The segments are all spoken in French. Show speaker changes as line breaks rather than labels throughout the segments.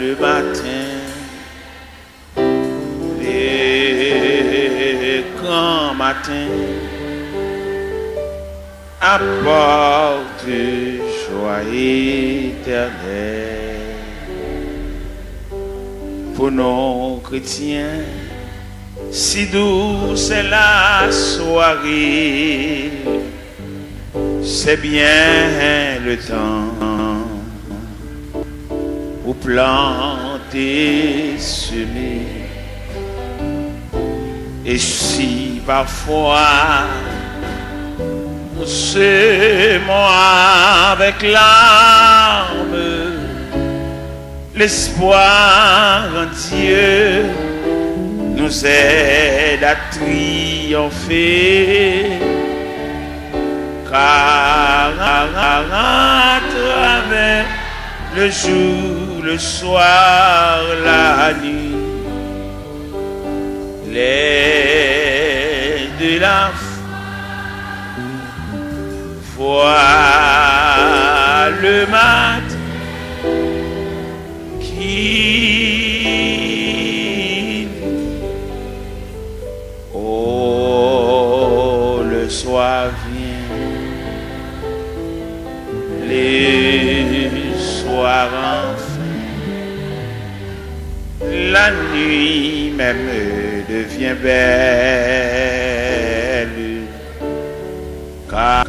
le matin, les grands matins apportent joie éternelle. Pour nos chrétiens, si douce est la soirée, c'est bien le temps pour planter, semer. Et si parfois nous semons avec larmes, l'espoir en Dieu nous aide à triompher. Car à travers le jour, le soir, la nuit, les de la foi, le matin qui, oh, le soir vient, les soirs enfin, la nuit même devient belle, car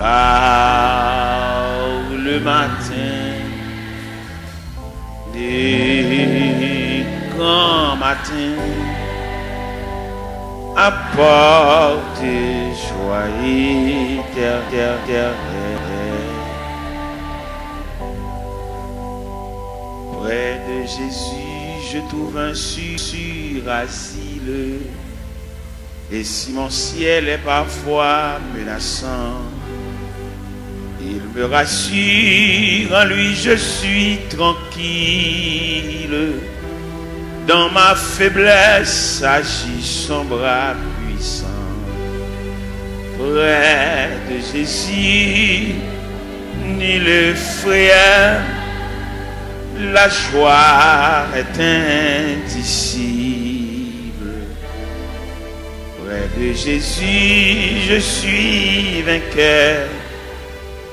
le matin, les grands matins apportent joie éternelle. Près de Jésus, je trouve un sûr asile. Et si mon ciel est parfois menaçant, il me rassure, en lui je suis tranquille. Dans ma faiblesse agit son bras puissant. Près de Jésus, ni le frère, la joie est indicible. Près de Jésus, je suis vainqueur,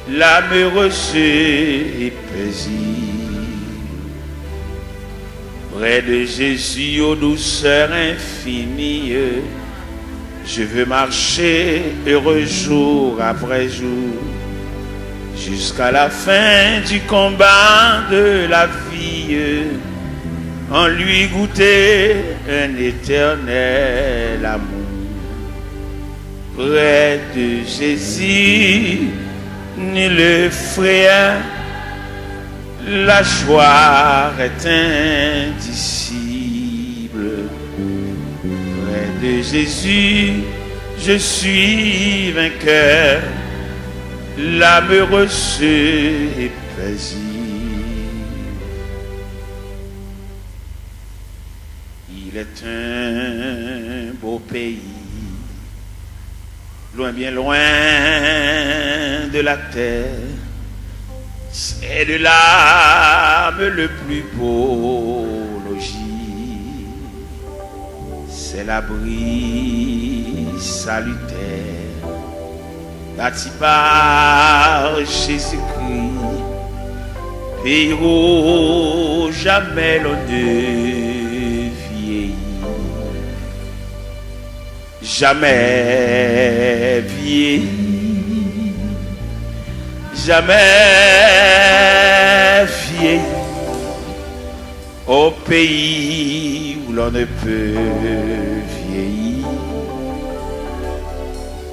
l'âme heureuse et paisible. Près de Jésus, aux douceurs infinies, je veux marcher heureux jour après jour, jusqu'à la fin du combat de la vie, en lui goûter un éternel amour. Près de Jésus, ni le frère, la joie est indicible. Près de Jésus, je suis vainqueur, l'âme heureuse et paisible. Il est un beau pays, loin, bien loin de la terre. C'est de l'âme le plus beau logis. C'est l'abri salutaire bâti par Jésus-Christ, pays où jamais l'on ne vieillit, jamais vieillit, jamais vieillit, au pays où l'on ne peut vieillir.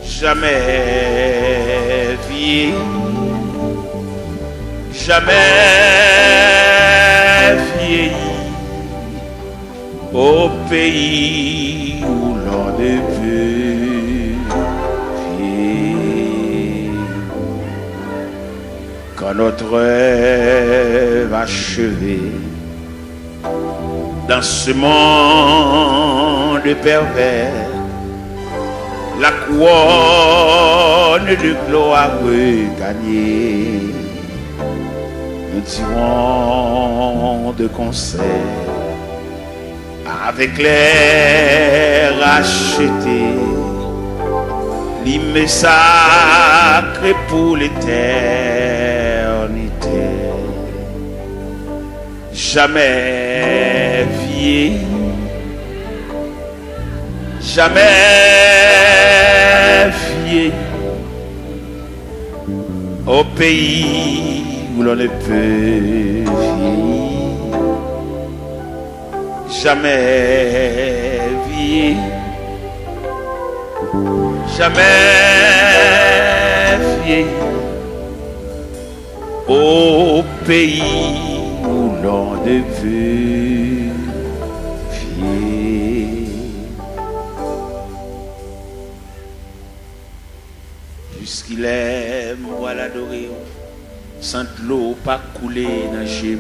Jamais vieilli, jamais vieilli, au pays où l'on ne peut vieillir. Quand notre œuvre achevée dans ce monde pervers, la couronne de gloire gagnée, nous dirons de concert avec les rachetés, l'hymne sacré pour l'éternité. Jamais vieilli, jamais vieilli, au pays où l'on ne peut vieillir. Jamais vieilli, jamais vieilli, au pays où l'on ne veut vieillir. Puisqu'il aime, voilà l'adorer, sans l'eau pas couler dans le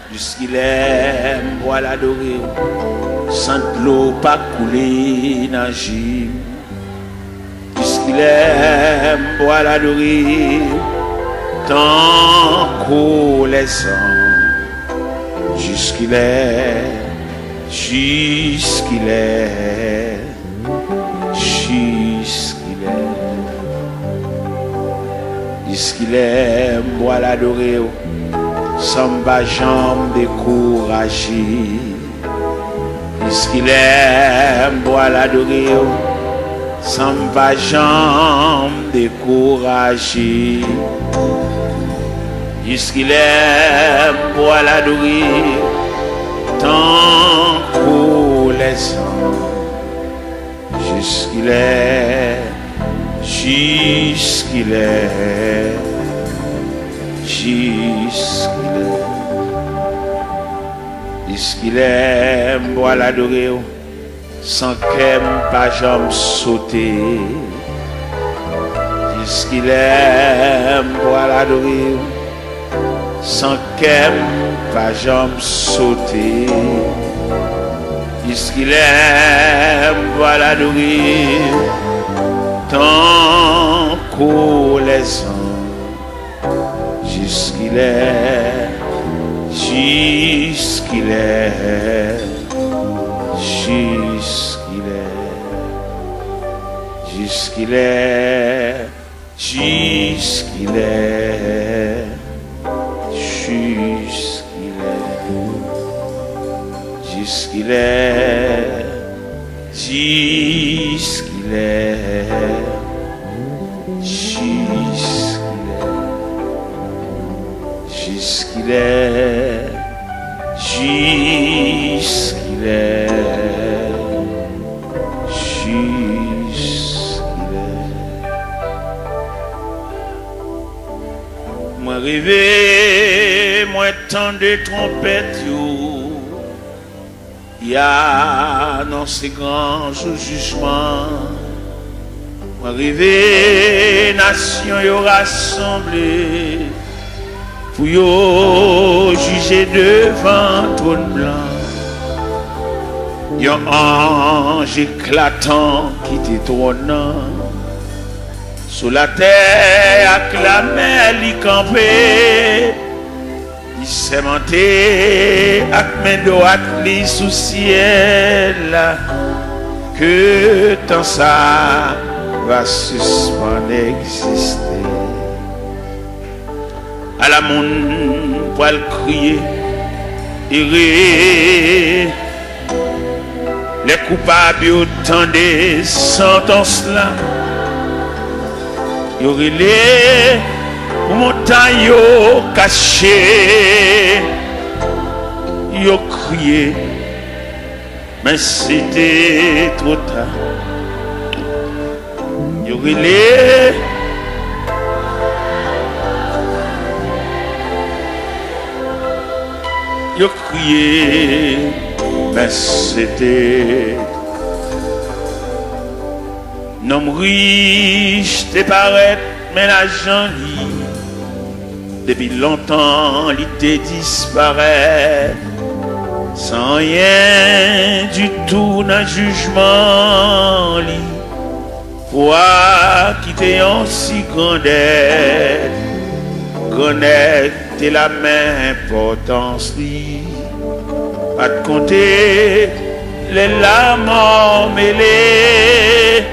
puisqu'il aime, voilà l'adorer, sans l'eau pas couler dans le puisqu'il aime, voilà l'adorer, tant qu'on les sent, jusqu'il est, jusqu'il est, jusqu'il est, jusqu'il est, moi l'adorer, sans pas jambe découragé, puisqu'il est, moi l'adorer, sans pas jambe découragé. Puisqu'il aime pour l'adorer, tant qu'on les sent, jusqu'il est, jusqu'il est, jusqu'il est, puisqu'il aime pour l'adorer, sans qu'elle pas jamais sauter, puisqu'il aime pour l'adorer, sans qu'elle pas jamais sauter, puisqu'il aime, voilà l'adorer, tant qu'on les sent, jusqu'il est, jusqu'il est, jusqu'il est, jusqu'il est, jusqu'il est. Jusqu'il est, jusqu'il est, jusqu'il est, jusqu'il est, jusqu'il est. Moi rêvé, moi tant de trompettes. Il y a dans ces grands jugements, arrivé, nation y rassemblée, pour y juger devant trône blanc. Y a un ange éclatant qui t'étonnant, sous la terre acclamé, l'y campé. Il s'est monté avec mes droites li sous ciel, que tant ça va suspendre exister. À la monde pour le crier, errer, les coupables autant des sentences là, y aurait les montagne cachée, yo crié, mais c'était trop tard. Yo relé, yo crié, mais c'était. Nom riche te paraît, mais l'argent lit. Depuis longtemps, l'idée disparaît, sans rien du tout dans le jugement. Toi qui t'es en si grande aide, connaître la même importance, pas de compter les larmes mêlées.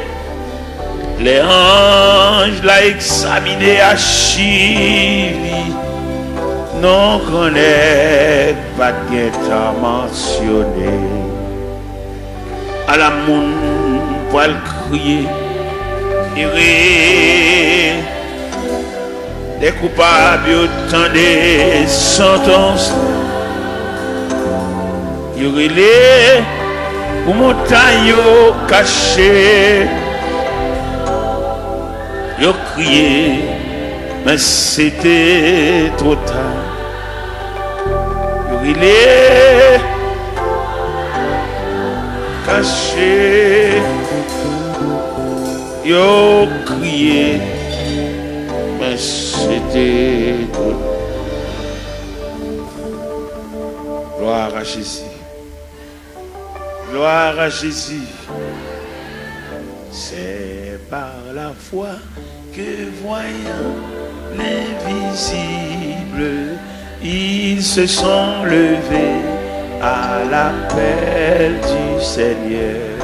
Les anges l'ont examiné à Chili, non connaît pas de temps mentionné. À la monde pour le crier, des coupables autant des sentences. Il relève pour montagne cachée. Il crié, mais c'était trop tard. Il relève caché. Il crié, mais c'était trop tard. Gloire à Jésus. Gloire à Jésus. C'est par la foi que voyant l'invisible, ils se sont levés à l'appel du Seigneur.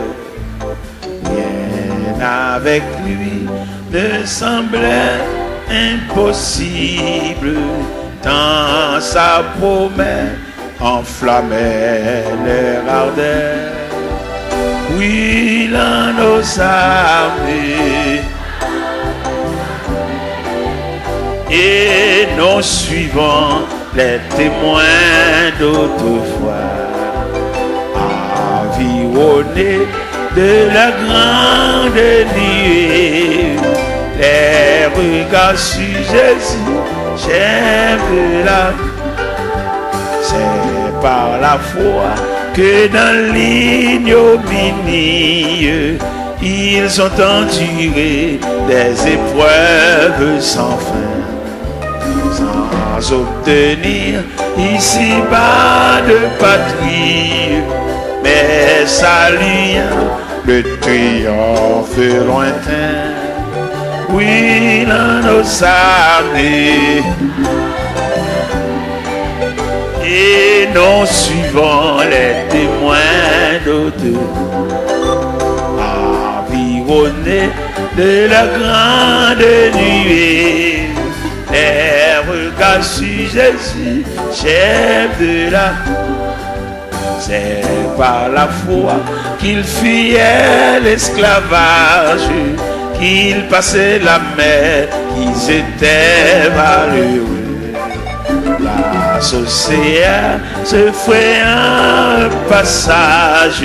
Rien avec lui ne semblait impossible, tant sa promesse enflammait leur ardeur. Oui, l'un nos armées et nous suivons les témoins d'autrefois, environnés de la grande nuée, les regards sur Jésus, j'aime la. C'est par la foi que dans l'ignominie, ils ont enduré des épreuves sans fin, sans obtenir ici-bas de patrie, mais saluant le triomphe lointain. Oui, dans nos armées, et nous suivons les témoins d'autres, environnés de la grande nuée, les regards sur Jésus, chef de la. C'est par la foi qu'il fuyait l'esclavage, qu'il passait la mer, qu'ils étaient malheureux. L'océan se fait un passage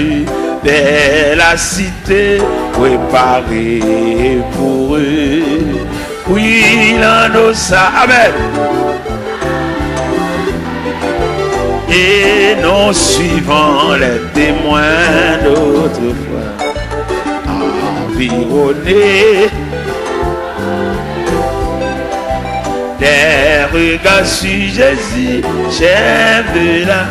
vers la cité préparée pour eux. Oui, l'un nos amen. Et nous suivons les témoins d'autrefois, environnés des regards sur Jésus, chef de la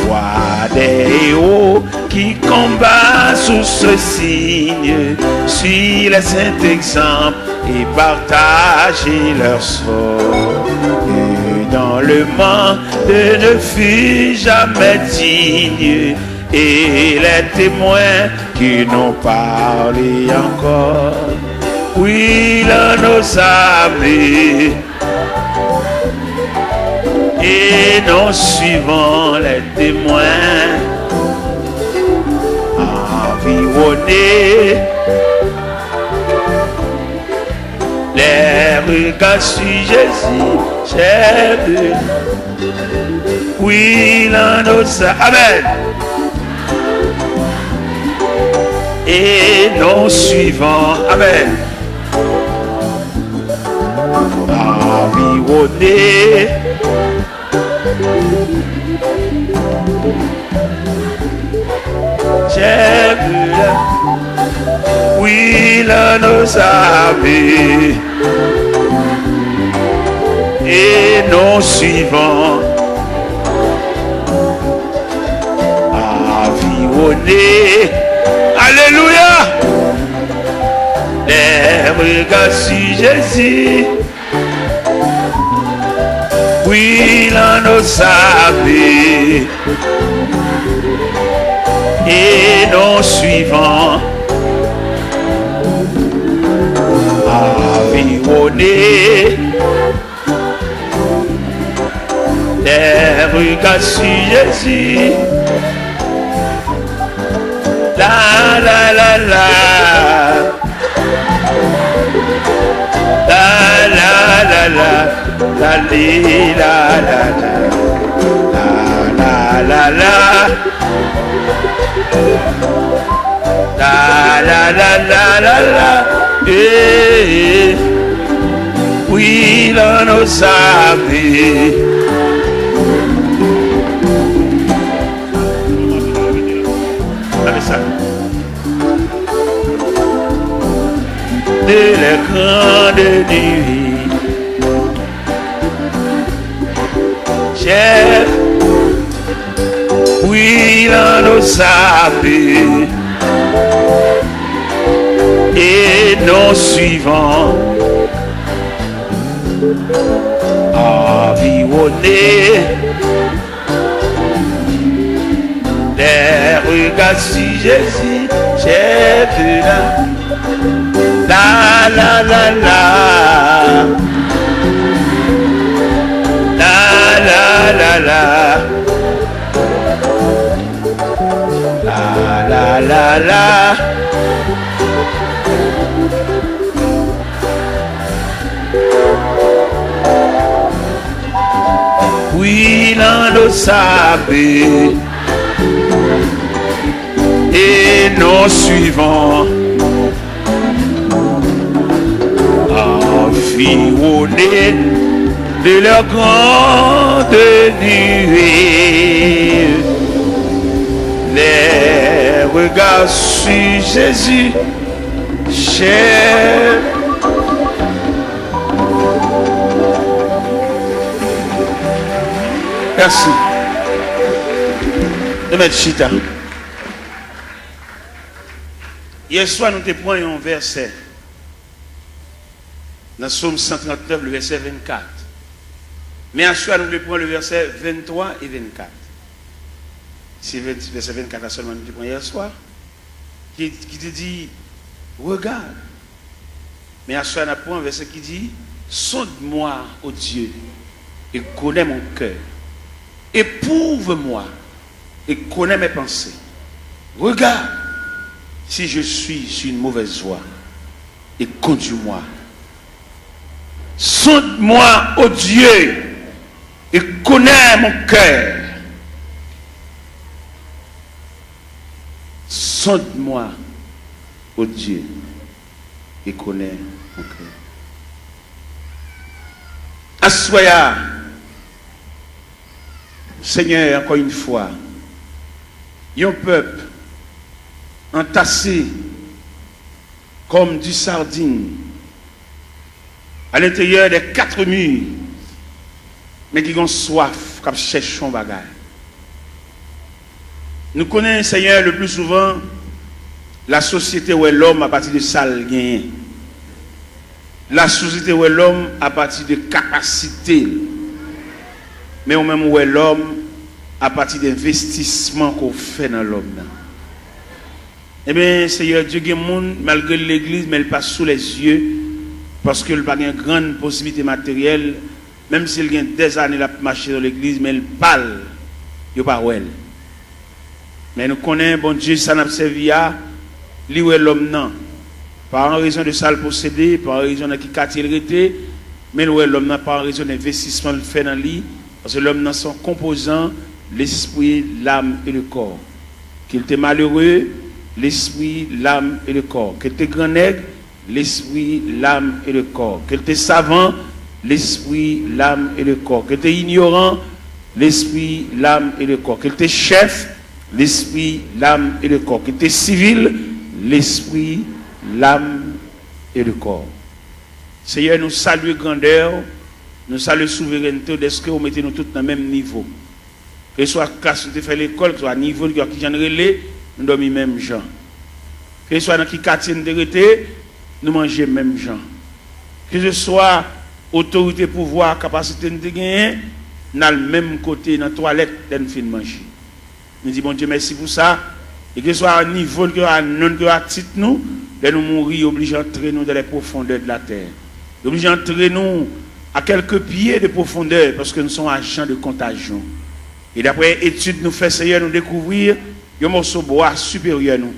voix des héros qui combattent sous ce signe, suivent les saints exemples et partagent leur sort. Et dans le monde ne fut jamais digne, et les témoins qui n'ont parlé encore. Oui, là nos armées, et nous suivons les témoins, environnés, les regards sur Jésus, chef de. Oui, là nos amen. Et nous suivons, amen. Environné, j'aime la. Oui, là nos amis. Et nous suivons, environné. Alléluia. Les regards sur Jésus, Oui, l'on nous savait et nos suivants environnés des regards sur Jésus. La la la la, la la la la, la li la la la, la la la, la la la la la la, eh, oui l'on nous savait. De la grande nuit, chef, oui l'on nous savait et nos suivants environnés des regards sur Jésus, chef de la la la la, la la la la, la la la la, oui l'on le savait et nos suivants environnés de leur grande nuée, les regards sur Jésus, cher. Merci. De mettre chita. Hier soir, nous te prenons un verset. Dans Psaume 139, le verset 24. Mais à soir, nous prenons le verset 23 et 24. C'est le verset 24 seulement nous prenons hier soir. Qui te dit, regarde. Mais à soir, nous prenons un verset qui dit, sonde-moi, ô Dieu, et connais mon cœur. Éprouve-moi et connais mes pensées. Regarde si je suis sur une mauvaise voie et conduis-moi. Sonde-moi, ô Dieu, et connais mon cœur. Sonde-moi, ô Dieu, et connais mon cœur. Assoya, Seigneur, encore une fois, un peuple entassé comme du sardine à l'intérieur des quatre murs, mais qui ont soif, qui cherchent un bagage. Nous connaissons, Seigneur, le plus souvent la société où est l'homme à partir de sale gain. La société où est l'homme à partir de capacité. Mais au même où est l'homme à partir d'investissement qu'on fait dans l'homme. Eh bien, Seigneur Dieu, il y a des gens, malgré l'église, mais elle passe sous les yeux, parce qu'il n'a pas une grande possibilité matérielle, même s'il y a des années à marcher dans l'église, mais elle parle, il n'y a pas elle. Mais nous connaissons, bon Dieu, ça n'a pas servi à lui où est l'homme, non. Pas en raison de ça le posséder, pas en raison de qui quartier il était, mais où est l'homme, non, pas en raison d'investissement le fait dans lui. Parce que l'homme dans son composant, l'esprit, l'âme et le corps. Qu'il était malheureux, l'esprit, l'âme et le corps. Qu'il était grand nègre, l'esprit, l'âme et le corps. Qu'il était savant, l'esprit, l'âme et le corps. Qu'il était ignorant, l'esprit, l'âme et le corps. Qu'il était chef, l'esprit, l'âme et le corps. Qu'il était civil, l'esprit, l'âme et le corps. Seigneur, nous saluons grandeur. Nous saluons souveraineté, est-ce que vous mettez nous tous dans le même niveau? Que ce soit classe, nous fait l'école, que ce soit niveau qui j'en relais, nous dormons même gens. Que ce soit dans qui quartier nous été, nous mangeons même gens. Que ce soit autorité, pouvoir, capacité de gagner, dans le même côté, dans la toilette, nous fin manger. Nous disons, bon Dieu, merci pour ça. Et que ce soit à niveau, que à non, que à titre, nous mourir, obligés d'entrer nous dans les profondeurs de la terre. Obligés d'entrer nous à quelques pieds de profondeur, parce que nous sommes agents de contagion. Et d'après études, nous faisons, Seigneur, nous découvrir un morceau de bois supérieur nous.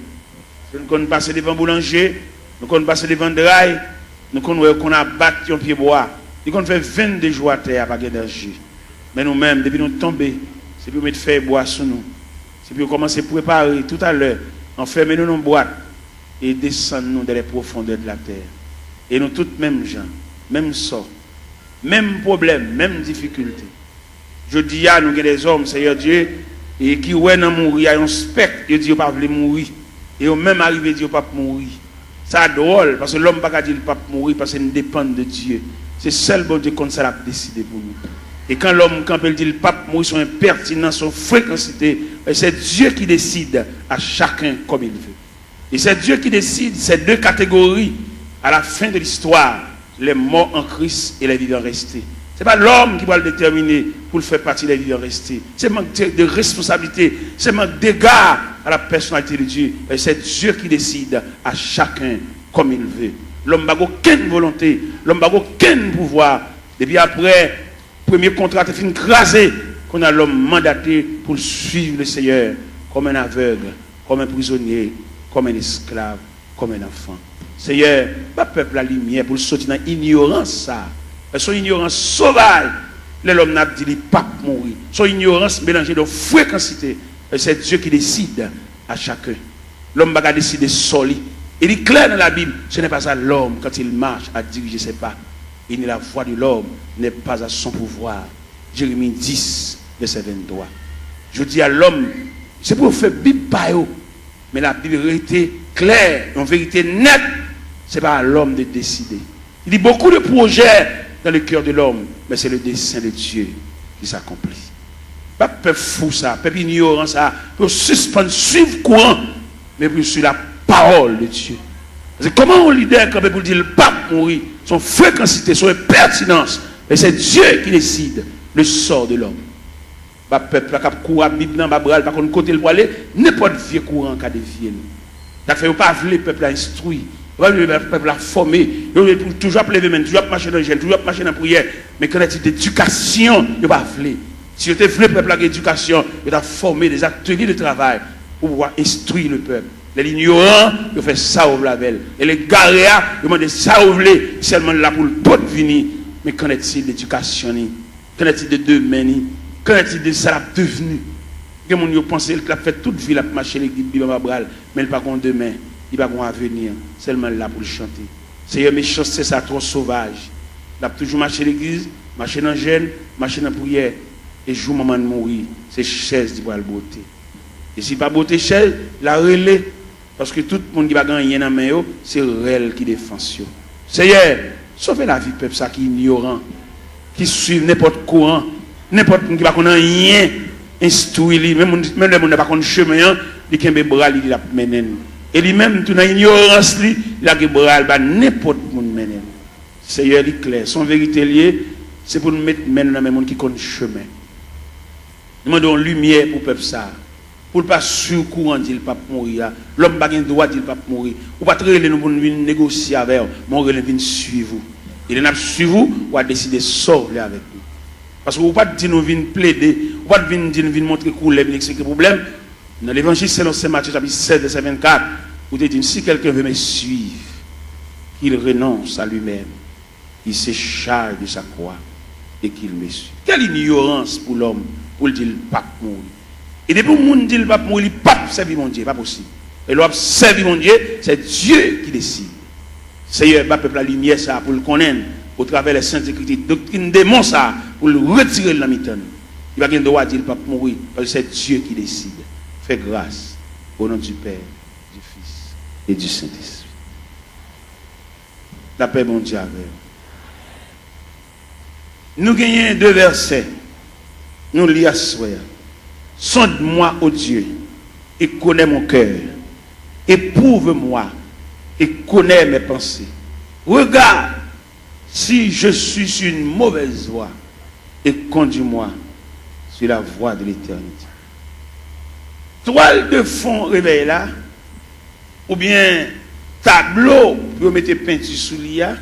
Nous connaissons passer devant boulanger, nous connaissons passer devant draille, nous connaissons qu'on a battu un pied bois. Nous connaissons fait 22 jours à terre avec énergie. Mais nous-mêmes, depuis nous tomber, c'est pour mettre faire bois sur nous. C'est pour commencer à préparer tout à l'heure, enfermer nous dans une boîte et descendre nous dans les profondeurs de la terre. Et nous tous mêmes gens, même sort, même problème, même difficulté. Je dis à nous des hommes, Seigneur Dieu, et qui ouais dans mourir, il y a un spectre, ils disent pas veulent mourir. Et au même arrivé, ils disent pas mourir. Ça drôle, parce que l'homme ne peut pas dire pas mourir, parce qu'il dépend de Dieu. C'est seul bon Dieu comme ça l'a décidé pour nous. Et quand l'homme, quand il dit le pape mourir, son impertinence, son fréquencité, c'est Dieu qui décide à chacun comme il veut. Et c'est Dieu qui décide ces deux catégories à la fin de l'histoire, les morts en Christ et les vivants restés. Ce n'est pas l'homme qui va le déterminer pour le faire partie des vivants restés. C'est un manque de responsabilité, c'est un manque d'égard à la personnalité de Dieu. Et c'est Dieu qui décide à chacun comme il veut. L'homme n'a aucune volonté, l'homme n'a aucun pouvoir. Depuis après, premier contrat est fini crasé, qu'on a l'homme mandaté pour suivre le Seigneur comme un aveugle, comme un prisonnier, comme un esclave, comme un enfant. Seigneur, pas peuple la lumière pour sortir dans l'ignorance ça. Son ignorance sauvage, l'homme n'a dit qu'il pas mourir. Son ignorance mélangée de fréquencité. C'est Dieu qui décide à chacun. L'homme va décider solide. Il est clair dans la Bible, ce n'est pas ça l'homme quand il marche à diriger ses pas. Et la voix de l'homme n'est pas à son pouvoir. Jérémie 10, verset 23. Je dis à l'homme, c'est pour faire Bible par eux. Mais la Bible était claire, en vérité nette, ce n'est pas à l'homme de décider. Il y a beaucoup de projets dans le cœur de l'homme, mais c'est le dessein de Dieu qui s'accomplit. Pas peuple fou ça, peuple ignorant ça, pour suspendre, suivre courant, mais pour suivre la parole de Dieu. Parce que comment on leader quand pour dire le pape mourir, son fréquencité, son pertinence, et c'est Dieu qui décide le sort de l'homme. Pas peuple qui court à Bible dans Babral, pas qu'on côté le aller, n'importe vieux courant qui a dévié nous. Ça fait pas le peuple à instruire. Le peuple a formé, toujours à lever, toujours à marcher dans le gène, toujours à marcher dans la prière. Mais quand il y a d'éducation, il n'y a pas de. Si vous avez le peuple à l'éducation, il a formé des ateliers de travail pour pouvoir instruire le peuple. Les ignorants, ils font ça au blavel. Et les garéas, ils demandent ça au blé, seulement là pour le pot venir. Mais qu'en est-il d'éducation? Qu'en est-il de demain? Qu'en est-il de ça devenu? Les gens pensent qu'il a fait toute vie, il a marché l'église, mais il n'a pas demain. Il va à venir, seulement là pour le chanter. Seigneur, mes choses, c'est ça trop sauvage. Il a toujours marché l'église, marché dans le jeûne, marché dans la prière. Et jour moment de mourir, c'est chaise qui va le beauté. Et si pas beauté chaise, la relais. Parce que tout le monde qui va gagner dans la main, c'est elle qui défend. Seigneur, sauvez la vie du peuple qui est ignorant, qui suit n'importe courant, n'importe qui va connaître rien, instruit, même le monde n'a pas connaître chemin, il a un bras, il a mené. Et lui-même, tout dans l'ignorance, il a bras, n'importe qui mené. Seigneur, il est clair. Son vérité liée, c'est pour nous mettre dans le monde qui connaît chemin. Nous demandons lumière pour le peuple ça. Pour ne pas sur courant dire le pape mourir. L'homme n'a pas le droit de dire le pape mourir. Ou pas très nous pour venir négocier avec vous, mais on venir suivre vous. Et nous suivre vous, on va décider de sauver avec nous. Parce que vous ne pouvez pas dire nous venir plaider, vous ne pouvez pas dire nous venir montrer couleur, venir expliquer le problème. Dans l'évangile selon Saint Matthieu, chapitre 7, verset 24, vous dites si quelqu'un veut me suivre, qu'il renonce à lui-même, il se charge de sa croix et qu'il me suit. Quelle ignorance pour l'homme, pour le dire le pape mourir. Et depuis que le monde dit le pape mourir, le pape servir mon Dieu, pas possible. Et l'homme servir mon Dieu, c'est Dieu qui décide. Seigneur, le peuple la lumière ça pour le connaître au travers des saintes écritures, doctrine démon ça pour le retirer de la mitane. Il va pas le droit de dire le pape mourir, parce que c'est Dieu qui décide. Fais grâce au nom du Père, du Fils et du Saint-Esprit. La paix, mon Dieu, avec nous. Nous gagnons 2 versets. Nous lisons à soi. Sonde-moi, ô Dieu, et connais mon cœur. Éprouve-moi et connais mes pensées. Regarde si je suis sur une mauvaise voie et conduis-moi sur la voie de l'éternité. Toile de fond réveil là, ou bien tableau pour mettre peinture sous l'IA,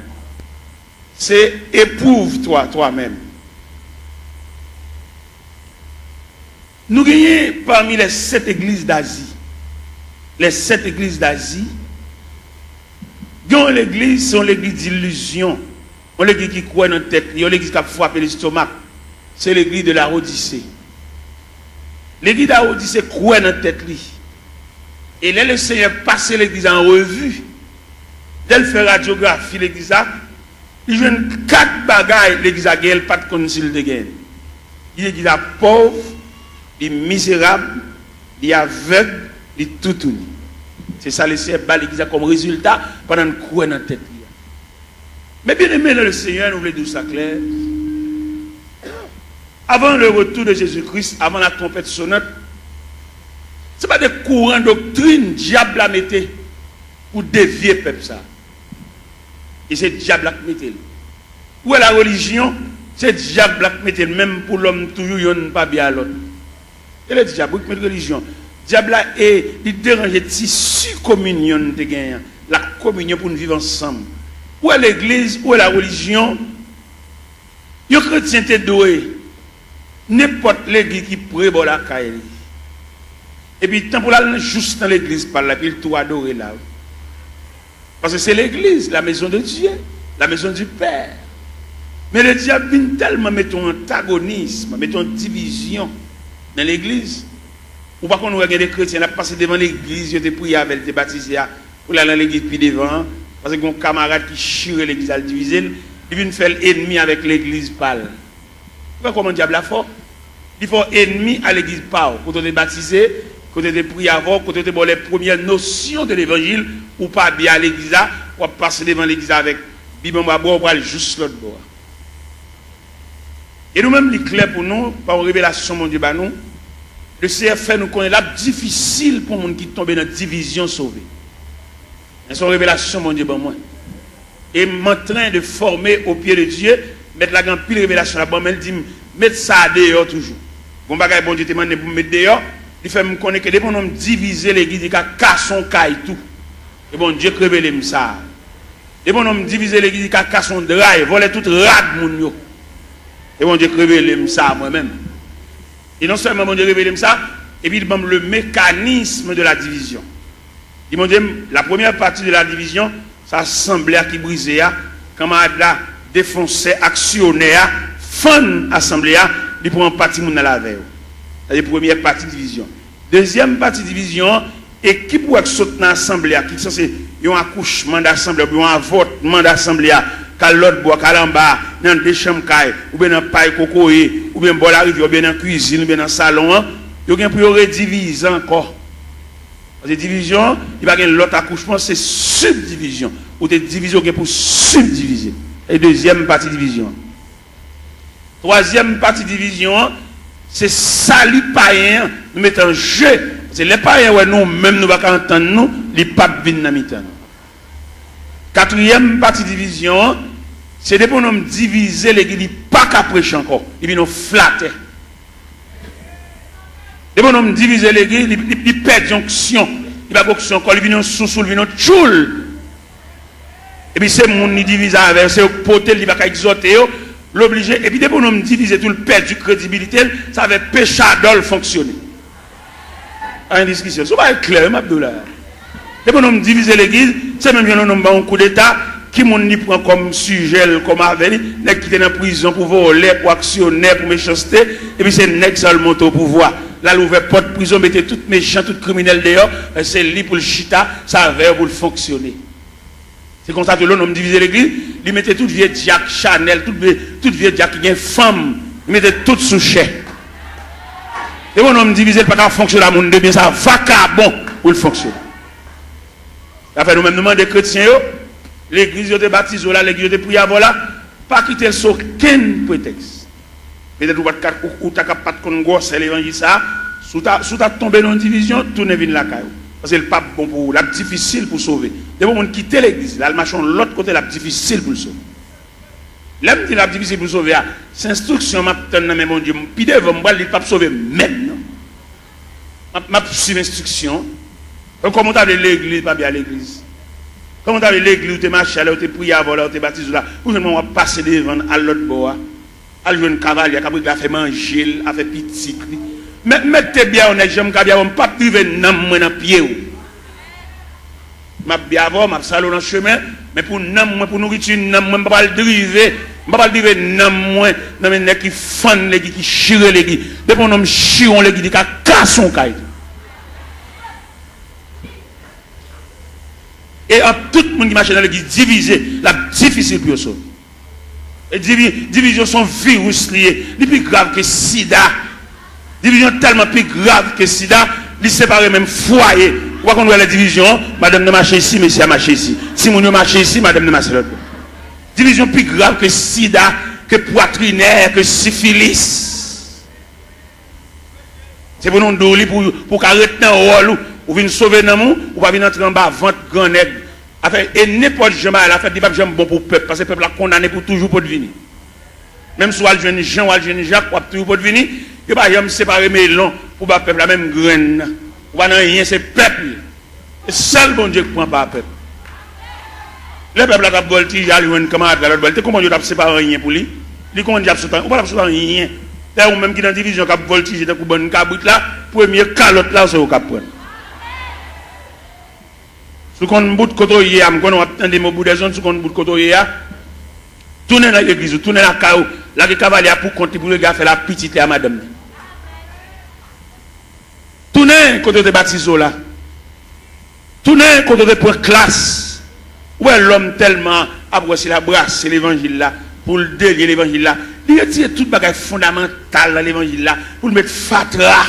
c'est éprouve-toi toi-même. Nous gagnons parmi les 7 églises d'Asie. Les 7 églises d'Asie, l'église, c'est l'église d'illusion. On l'église qui croit dans la tête, on l'église qui a frappé l'estomac. C'est l'église de la Odyssée. L'église de la Odyssée croit dans la tête. Et là, le Seigneur passe l'église en revue. Dès qu'il fait radiographie, l'église a, il joue 4 bagailles, l'église a gagné, pas de concile de gain. Il est pauvre, il est misérable, il est aveugle, il est tout uni. C'est ça le Seigneur bat l'église comme résultat pendant une croix dans la tête. Mais bien aimé le Seigneur, nous voulons dire ça clair. Avant le retour de Jésus-Christ, avant la trompette sonnante, ce n'est pas des courants doctrine diable a metté pour dévier le peuple ça. Et c'est diable qui mettait. Où est la religion? C'est diable qui mettait, même pour l'homme toujours, il n'y a pas bien à l'autre. Et le diable qui met la religion. Diable est il dérange tissu communion de gagnant, la communion pour nous vivre ensemble. Où est l'église, où est la religion? Les chrétiens te doué. N'importe l'église qui prévoit la caille. Et puis tant pour aller juste dans l'église par là, puis il tout adorer là. Parce que c'est l'église, la maison de Dieu, la maison du Père. Mais le diable vient tellement mettre un antagonisme, mettre une division dans l'église. Ou pas qu'on regarde des chrétiens, on a passé devant l'église, ils ont prié avec, ils ont baptisé, pour aller dans l'église puis devant, parce que mon camarade qui chire l'église à le diviser, il vient faire l'ennemi avec l'église pâle. Pourquoi comment diable a fort? Il faut ennemi à l'église pâle. Quand on est baptisé, quand on est prié avant, quand on est les premières notions de l'évangile, ou pas bien à l'église, ou passer devant l'église avec Bible à boire, ou aller juste l'autre bord. Et nous-mêmes, il est clair pour nous, par une révélation, mon Dieu, bah nous, le CFF nous connaît là difficile pour les gens qui tombent dans la division sauvée. C'est une révélation, mon Dieu, bon moi. Et je suis en train de former au pied de Dieu, mettre la grande pile révélation là-bas, mais il dit, mettre ça dehors toujours. Bon bagage, bon Dieu, te demande pour mettre dehors, il fait me connaître que dès qu'on diviser l'église, il a cassé son caille tout. Et bon Dieu, révélé ça. Dès qu'on diviser l'église, il a cassé son drive, volé tout rad mon yo. Et bon Dieu, révélé ça moi-même. Et non seulement mon Dieu révèle ça, et puis il donne le mécanisme de la division. Il m'a dit, la première partie de la division, ça assemblée qui brisait, quand on a défoncé, actionné, fun assemblée, il prend une partie dans la veille. C'est la première partie de division. Deuxième partie de division, équipe qui saute dans l'assemblée, qui est censé un accouchement d'assemblée, ou un votement d'assemblée, quand l'autre boit, quand l'en-bas, dans des chambres, ou bien dans paille cocoé, ou bien dans la rivière, ou bien dans la cuisine, ou bien dans le salon, il y a pour rediviser encore. Parce que division, il va y avoir l'autre accouchement, c'est subdivision. Ou des divisions pour subdiviser. Et deuxième partie division. Troisième partie division, c'est salut païen, nous mettons en jeu. C'est les païens, ouais, nous, même nous ne pouvons pas entendre nous, les papes viennent dans le quatrième partie division, c'est des pour nous diviser l'église, pas qu'à prêcher encore, ils viennent nous flatter. Des pour nous diviser l'église, ils perdent l'onction, ils ne onction encore, ils viennent sous, ils viennent tchoul. Et puis c'est mon qui divise avec, c'est potel, il va exhorter, l'obliger, et puis des pour nous diviser tout le perdre du crédibilité, ça va péché d'ol fonctionner. En discussion, ça va être clair, Abdoulaye. Et pour nous diviser l'église, c'est même un coup d'État qui m'ont prend comme sujet, comme avenir, qui est dans la prison pour voler, pour actionner, pour méchanceté, et puis c'est nèg seul monte au pouvoir. Là, l'ouvert porte prison, mettez tout méchant, tout criminel dehors, c'est lui pour le chita, ça va pour le fonctionner. C'est comme ça que l'on diviser l'église, il mettait tout vieux Jack Chanel, tout vieux Jack qui est femme, il mettait tout sous chèque. Et on homme divisé pas qu'à fonctionner à mon de bien ça vacabon pour le fonctionner. Après nous même demandons des chrétiens l'église de baptisé là, l'église de prière voilà, pas quitter sur aucun prétexte. Peut-être ou t'as pas de gosse l'évangile ça, sous ta tombé dans une division, tourner vinn la caillou. Parce que le pape bon pour la difficile pour sauver. Des gens quitter l'église, là le machin l'autre côté la difficile pour le sauver. L'homme dit la difficile pour sauver, c'est instruction, m'a donné mais mon Dieu, puis devant moi, il ne peut pas sauver même. M'a suivi l'instruction. Comment tu as l'église, pas bien l'église. Comment tu as l'église, tu es marché, tu es prié avant, tu es baptisé là, pour que je passe devant à l'autre bord, à jouer un cavalier, qui a fait manger, a fait petit. Mais mettez bien honnête, j'aime bien, pas priver dans le pied. Je vais bien avoir, je vais saluer dans le chemin, mais pour nourriture, je ne vais pas le driver. Je ne vais pas le driver dans les gens qui font les qui chirent les qui. Depuis qu'on chire les qui, qui cassent son caille. Et tout le monde qui marche dans l'église divisé, la difficile pour eux. Et division sont virus liés, les plus grave que sida. Division tellement plus grave que sida, ils séparent même foyer. Pourquoi qu'on voit la division, madame ne marche ici, monsieur a marché ici. Si mon marche ici, madame ne marche l'autre. Division plus grave que sida, que poitrinaire, que syphilis. C'est pour nous donner pour arrêter un rôle, ou venir sauver dans nous, ou pas venir entrer en bas, vente grand nègre. Et n'importe jamais à la fête, il n'y a pas bon pour le peuple, parce que le peuple a condamné pour toujours pour devenir. Même si on jeune Jean ou on jeune Jacques, pour toujours pour devenir, il n'y a pas de séparer mes longs pour le peuple, la même graine. Ou pas rien, c'est le peuple. C'est seul bon Dieu qui prend pas le peuple. Le peuple a voltigé, il a eu un camarade à l'autre voltige. Comment Dieu n'a séparé rien pour lui? Il comment Dieu n'a séparé rien. D'ailleurs, même qui dans la division qui a voltigé, dans une caboute là, premier calotte là, c'est au cap. Si on bout de côté, on attend des mots de zone, si on bout de côté, tournez dans l'église, tournez dans la caou, là, les cavaliers pour compter pour le gars faire la petite à madame. Tournez côté de baptiso là. Tournez côté de point classe. Où est l'homme tellement abrossé la brasse, l'évangile là, pour le délier l'évangile là. Il retire tout bagage fondamental dans l'évangile là, pour le mettre fatra.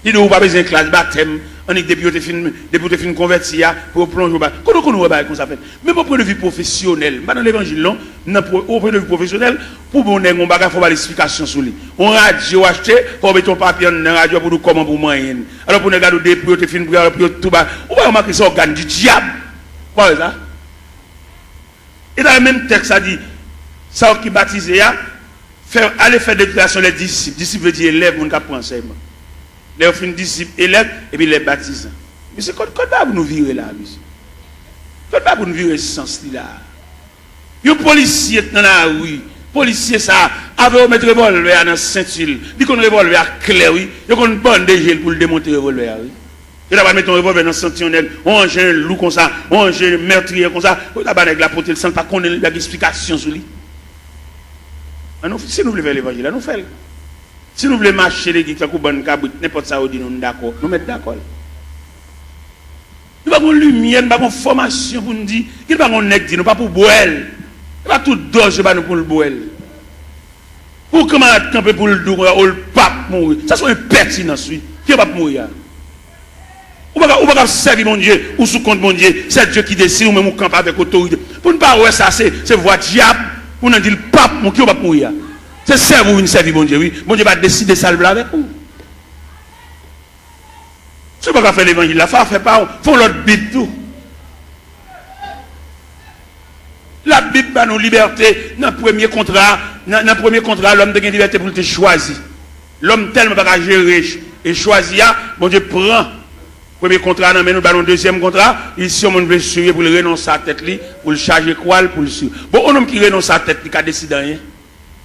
Il n'a pas besoin de classe baptême. On est depuis que tu converti pour plonger au bas. Comment on va comme ça fait? Même au point de vue professionnel, dans l'évangile, non, au point de vue professionnel, pour qu'on ait un bagage, il faut avoir l'explication sur lui. On radio acheté, pour mettre ton papier dans la radio pour nous comment pour moyen. Alors pour nous regarder des prix, tu films pour tout bas. On va remarquer ça organe du diable. Quoi ça? Et dans le même texte, ça dit, ça qui baptise, aller faire des déclarations les disciples. Disciples veut dire élève, on apprend enseignement. Les offres disciples, élèves, et puis les baptisants. Mais c'est quoi pour nous virer là, monsieur? Quoi pour nous virer ce sens-là? Les policiers dans la rue, policiers ça, avec mettre revolver dans la ceinture, dit qu'on revolver clair, oui, ils ont une bonne dégel pour le démonter revolver, oui. Et là, on va mettre un revolver dans la ceinture, on range un loup comme ça, on range un meurtrier comme ça, on va avec la portée, le sang, pas qu'on ait l'explication sur lui. Si nous voulons faire l'évangile, nous faisons. Si nous voulons marcher les guides, n'importe ça, nous sommes d'accord. Nous mettons d'accord. Nous n'avons pas de lumière, nous n'avons pas de formation pour nous dire. Nous n'avons pas de nous pas pour boire. Nous n'avons pas tout dose pour le boire. Pour comment camper pour le dos, ou le pape mourir. Ça c'est un pertinence, oui. Qui va mourir? Ou pas servir mon Dieu, ou sous compte mon Dieu. C'est Dieu qui décide, ou même on campe avec autorité. Pour ne pas voir ça, c'est voie diable. Pour nous dire le pape, qui va mourir? C'est ça vous servir mon Dieu, oui. Mon Dieu va décider ça avec vous. Si vous ne pouvez pas faire l'évangile, la femme fait pas, faut l'autre Bible tout. La Bible a nos libertés. Dans le premier contrat, l'homme a une liberté pour te choisir. L'homme tellement pas gérer et choisir, mon Dieu prend. Premier contrat, mais nous allons deuxième contrat. Ici, on veut suivre pour le renoncer à la tête, pour le charger quoi, pour le suivre. Bon, un homme qui renonce à la tête, il n'a décidé rien.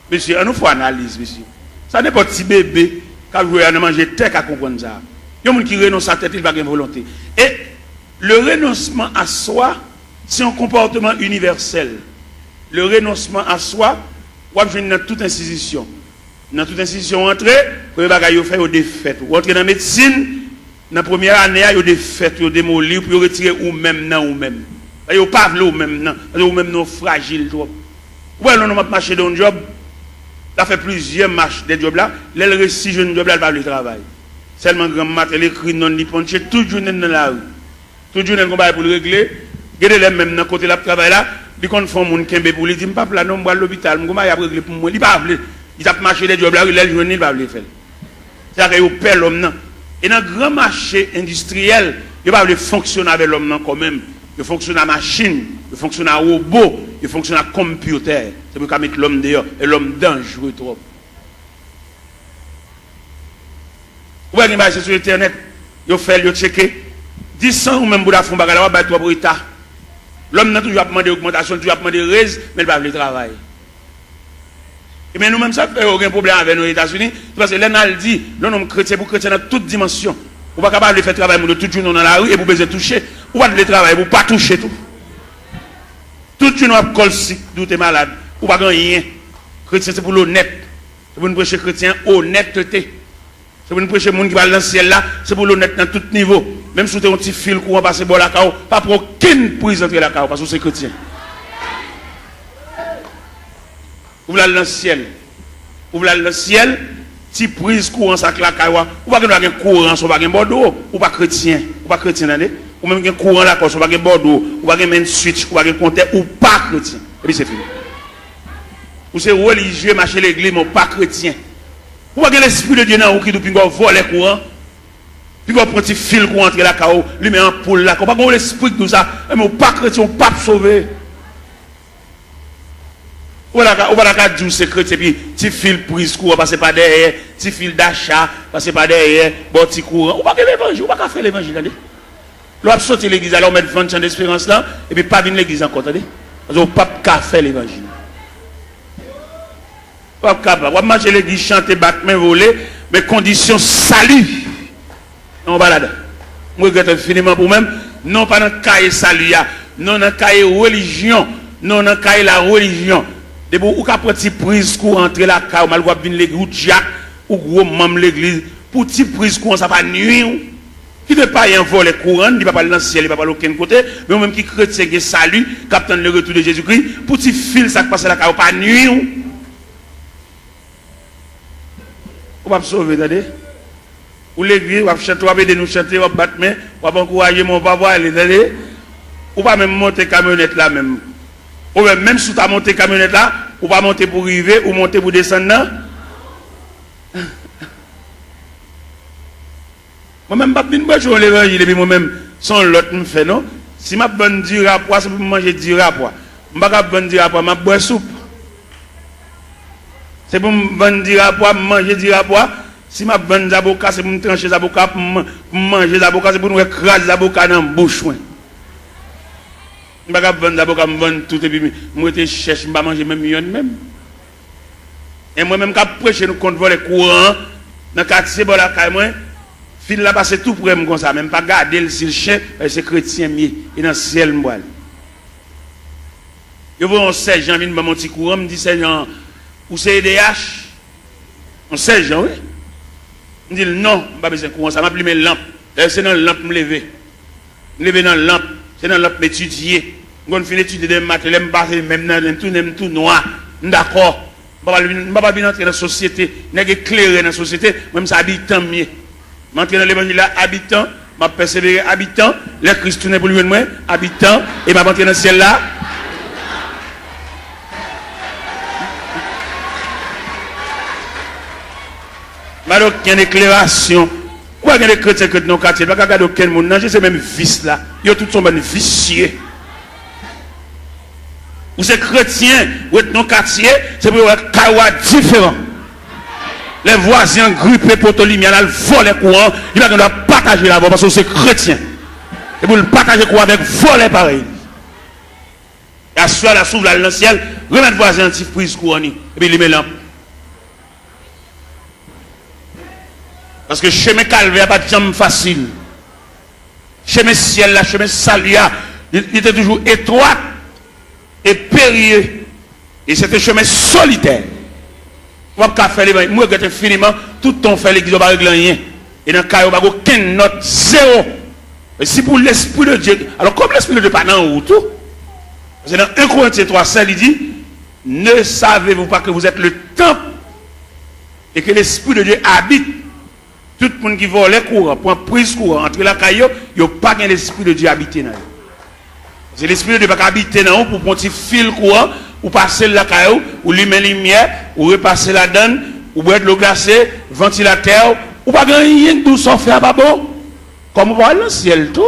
Monsieur, on nous faut analyse, monsieur. Ça n'est pas petit bébé qui a joué à manger tête à comprendre ça. Il y a des gens qui renoncent à la tête, il va avoir une volonté. Et le renoncement à soi, c'est un comportement universel. Le renoncement à soi, on va dans toute institution. Dans toute institution, entrer, pour les bagages, faire des fêtes. Ou entrer dans la médecine, dans la première année, il y a des fêtes, il y a des démolir, pour retirer ou même non ou même. Il n'y a pas de ou même non, ou même non fragile. Ouais, on va marcher dans un job. Ça fait plusieurs marches des jobs là. Les récits jeunes jobs là, elle va le travail. Seulement grand matin, elle écrit non, il ponche tout journée dans la rue. Tout journée, elle va pour le régler. Regardez les mêmes dans côté là, travail là. Ils font mon kembe pour lui dire, papa là, non, moi à l'hôpital, je vais régler pour moi. Il va appeler. Il a marché des jobs là, il a journée, il va le faire. C'est-à-dire qu'il perd l'homme. Et dans le grand marché industriel, il va fonctionner avec l'homme quand même. Il fonctionne à machine, il fonctionne à robot. il fonctionne à computer. C'est pour mettre l'homme dehors et l'homme dangereux trop. Vous voyez, c'est sur Internet, vous faites, vous checkez. 10 ans ou même pour la fond, vous avez pour l'État. L'homme n'a toujours demandé augmentation, toujours demandé raise, mais il va le travail. Et bien nous-mêmes, ça fait aucun problème avec nos États-Unis, parce que l'État dit, l'homme chrétien pour chrétien dans toute dimension. Vous n'êtes pas capable de faire travail de tout le monde dans la rue et vous besoin toucher. Vous ne pouvez pas travailler, vous ne pouvez pas toucher tout. Tout le monde a col si vous êtes malade. Vous ne pouvez pas rien. Chrétien, c'est pour l'honnête. C'est pour nous prêcher chrétien, honnêteté. C'est pour nous prêcher les gens qui parlent dans le ciel là, c'est pour l'honnête dans tout niveau. Même si vous avez un petit fil courant passer par la cao, pas pour aucune prise entrer la cao, parce que c'est chrétien. Vous voulez aller dans le ciel. Vous voulez aller dans le ciel, si prise courant ça la cao, ou pas que un courant, ou pas un bordeaux, ou pas chrétien, ou pas chrétien d'aller, ou même un courant là, ou pas un bordeaux, ou pas un switch, ou pas un compteur, ou pas chrétien. Et puis c'est fini. Ou c'est religieux, marcher l'église, mais pas chrétien. Vous voyez l'esprit de Dieu dans vous qui depuis qu'on vole les courants, puis qu'on prend un petit fil pour entrer la cao, lui met en poule là, qu'on pas qu'on l'esprit de tout ça, mais pas chrétien, on pas sauvé. Ou va la dire c'est chrétien, puis petit fil prise courant, passer par derrière, petit fil d'achat, passer par derrière, bon petit courant. Ou pas que l'évangile, ou pas faire l'évangile, attendez. L'on sortir l'église, alors on met 20 ans d'espérance là, et puis pas venir l'église encore, attendez. Parce qu'on pas faire l'évangile. Pas capable. On va marcher l'église, chanter, battre, main, voler, mais conditions salut. On va là-dedans. Je regrette infiniment pour même, non pas dans le cahier salut, non dans le cahier religion, non dans le cahier la religion. De vous, ou qu'à petit prise pour entrer la caille, mal venir l'église, ou Jack, ou gros membre l'église, pour petit prise courant, ça va nuire. Qui ne pas y envoler courant, il ne va pas aller dans le ciel, il ne va pas aller aucun côté, mais même qui chrétien qui salut, captant le retour de Jésus-Christ, pour petit fil, ça passe la caille, pas nuire. On va sauver, attendez. Ou l'église, on va chanter, on va aider nous chanter, on va battre main, on va encourager mon papa, attendez. Ou pas même monter camionnette là même. Ou même si tu as monté camionnette là, ou pas monter pour arriver, ou monter pour descendre là. Moi-même, je ne vais pas jouer l'évangile, et puis moi-même, sans l'autre me fait, non? Si je bonne du rapport, c'est pour manger du rapport. Je ne vais pas bonne du rapport, je vais boire soupe. C'est pour me dire rapport, manger du rapport. Si je bonne avocat, c'est pour me trancher les avocats, pour manger les avocats, c'est pour nous écraser les avocats dans la bouche. Je ne vais pas vendre l'avocat, je vends tout, et puis je cherche, je ne vais pas manger même million même. Et moi-même, quand je prêche, nous comptons les courants, dans le quartier, dans la caille, moi, fil là, c'est tout pour moi comme ça, même pas garder si le chien, c'est chrétien, et dans le ciel, moi. Je vois un sergent, il mon petit courant, me dit, sergent, ou c'est EDH, un sergent, oui. Je me dis, non, je n'ai pas besoin de courant, ça m'a pris mes lampes. C'est dans la lampe, me lever. Me lever dans la lampe, c'est dans la lampe, m'étudier. Quand je finis d'étudier des maths, je me passe même dans tout noir. D'accord. Je ne vais pas entrer dans la société, je vais éclairer dans la société, même ça habitant mieux. Je vais dans l'évangile là, habitant, je vais persévérer habitant, les Christ tournent pour lui moi, habitant, et je vais entrer dans le ciel là. Je vais avoir une éclairation. Pourquoi il y a des chrétiens qui sont dans le quartier? Je ne vais pas regarder aucun monde, non, c'est même vice là. Ils ont tous sont vicieux. Ou c'est chrétien, ou est dans le quartier, c'est pour un kawa différent. Les voisins grippés pour te lumière, ils volent les courants, ils doivent partager la voie parce que c'est chrétien. Et pour le partager quoi avec voler pareil. Et à ce la s'ouvre dans le ciel, remettre voisin petit prise courant, et puis il met lampe. Parce que chemin calvaire n'est pas de jambe facile. Chemin ciel, là, chemin salia, il était toujours étroit et périlleux. Et c'était un chemin solitaire. Moi, je faire l'évangile. Moi, je infiniment, tout ton fait l'église, on va régler rien. Et dans le cas, on va aucune note, zéro. Et si pour l'Esprit de Dieu, alors comme l'Esprit de Dieu n'est pas dans où tout, c'est dans 1 Corinthiens 3, il dit, ne savez-vous pas que vous êtes le temple et que l'Esprit de Dieu habite. Tout le monde qui vole les courants, pour prise courant, entre la caillou, il n'y a pas l'Esprit de Dieu habité dans eux. C'est l'Esprit de Dieu qui habite dans eux pour prendre un fil courant, ou passer la caillou, ou lui mettre lumière, ou repasser la donne, ou boire de l'eau glacée, ventilateur, ou pas gagner rien de tout ça fait à babo. Comme on va dans le ciel tout.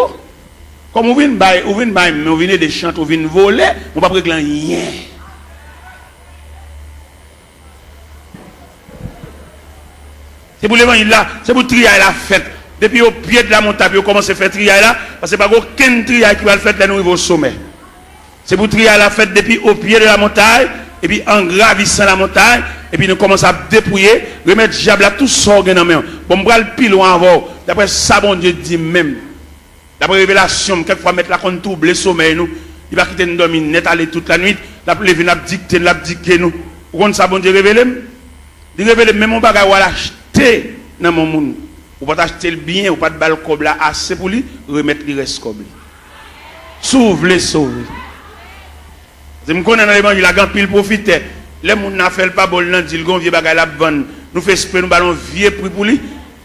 Comme Comme on vient des chants, on vient voler, on va pas régler rien. C'est pour l'évangile là, c'est pour trier la fête. Depuis au pied de la montagne, on commence à faire trier là, parce que pas aucun trier qui va le faire là, nous arrivons au sommet. C'est pour trier la fête depuis au pied de la montagne, et puis en gravissant la montagne, et puis nous commençons à dépouiller, remettre diable à tout ça dans main. Bon, on va le pile loin avant. D'après ça, bon Dieu dit même. D'après révélation, quelquefois mettre la compte double le sommeil nous. Il va quitter nous dormir net aller toute la nuit. La lever n'a dicté nous. Vous comprenez ça, bon Dieu révélé? Il révèle même mon bagage ou l'acheter dans mon monde. Ou pas acheter le bien, ou pas de balle comme là assez pour lui, remettre le reste comme lui. Sauve les sauver. Je me connais dans l'évangile, la grande pile profite. Les gens n'a fait pas bon, nan dit le gon vieux bagage la bonne. Nous fait espérer nous ballon vieux prix pour lui.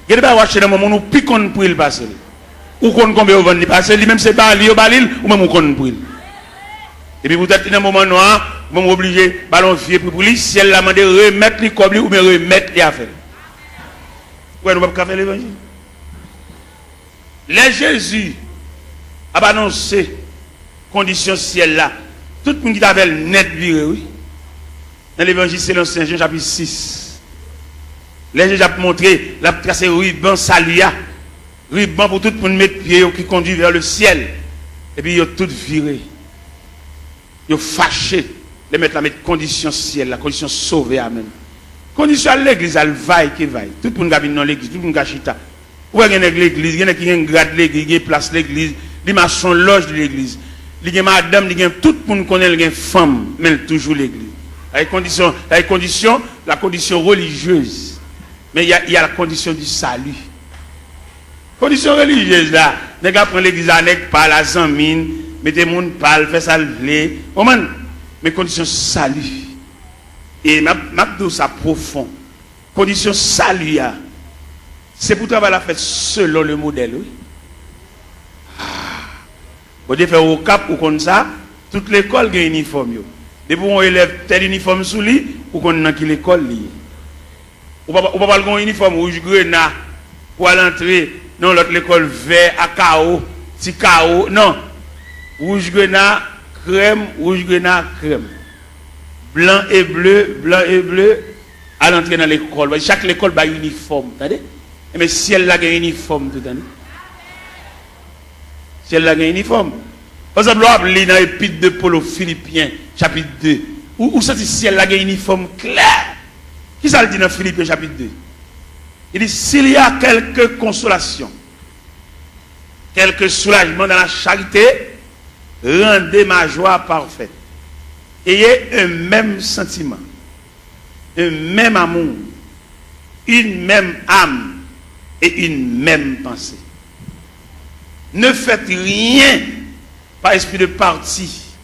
Il pas acheter dans mon monde, nous piquons pour il passer. Ou qu'on combien au vendre passer lui même c'est pas lui au balil ou même on qu'on pour il. Et puis peut-être dans un moment noir, vous obligé ballon vieux pour lui, si elle l'a demandé remettre les comme lui ou bien remettre les affaires. Ouais, nous ne pouvons pas faire l'évangile. Les Jésus a annoncé condition ciel là. Tout le monde qui avait net viré, oui. Dans l'évangile, c'est l'Ancien Jean chapitre 6. Les Jésus a montré, la tracé ruban salia. Ruban pour tout le monde mettre pied qui conduit vers le ciel. Et puis, ils ont tout viré. Ils ont fâché. Les mettre la mettre condition ciel, la condition sauvée, amen. Condition à l'église, elle vaille qui vaille. Tout le monde a dans l'église, tout le monde a chita. Où est l'église? Il y en a qui ont grade l'église, qui place l'église, il y a son loge de l'église. Il y a madame, il y a tout le monde connaît, il y a femme, mais toujours l'église. La condition religieuse. Mais il y a la condition du salut. Condition religieuse là, les gars prennent l'église avec par la zamine, mettez moun parle, fait ça lever. Mais condition salut. Et m'a dit ça profond. Condition salut, c'est pour travailler la fête selon le modèle. Oui. Vous devez faire au cap ou comme ça, toute l'école a un uniforme. Depuis on élève tel uniforme sous lui, ou qu'on a qui l'école lié. Ou pas un uniforme rouge grenat pour aller entrer dans l'autre l'école vert à chaos, petit chaos. Non. Rouge grenat, crème, blanc et bleu, à l'entrée dans l'école. Chaque école a un uniforme, attendez? Mais si elle a un uniforme tout l'année. Si elle a un uniforme. Par exemple, on lit dans l'épître de Paul aux Philippiens, chapitre 2. Où ça dit si elle a un uniforme clair? Qui ça le dit dans Philippiens, chapitre 2? Il dit, s'il y a quelque consolation, quelque soulagement dans la charité, rendez ma joie parfaite. Ayez un même sentiment, un même amour, une même âme et une même pensée. Ne faites rien par esprit de parti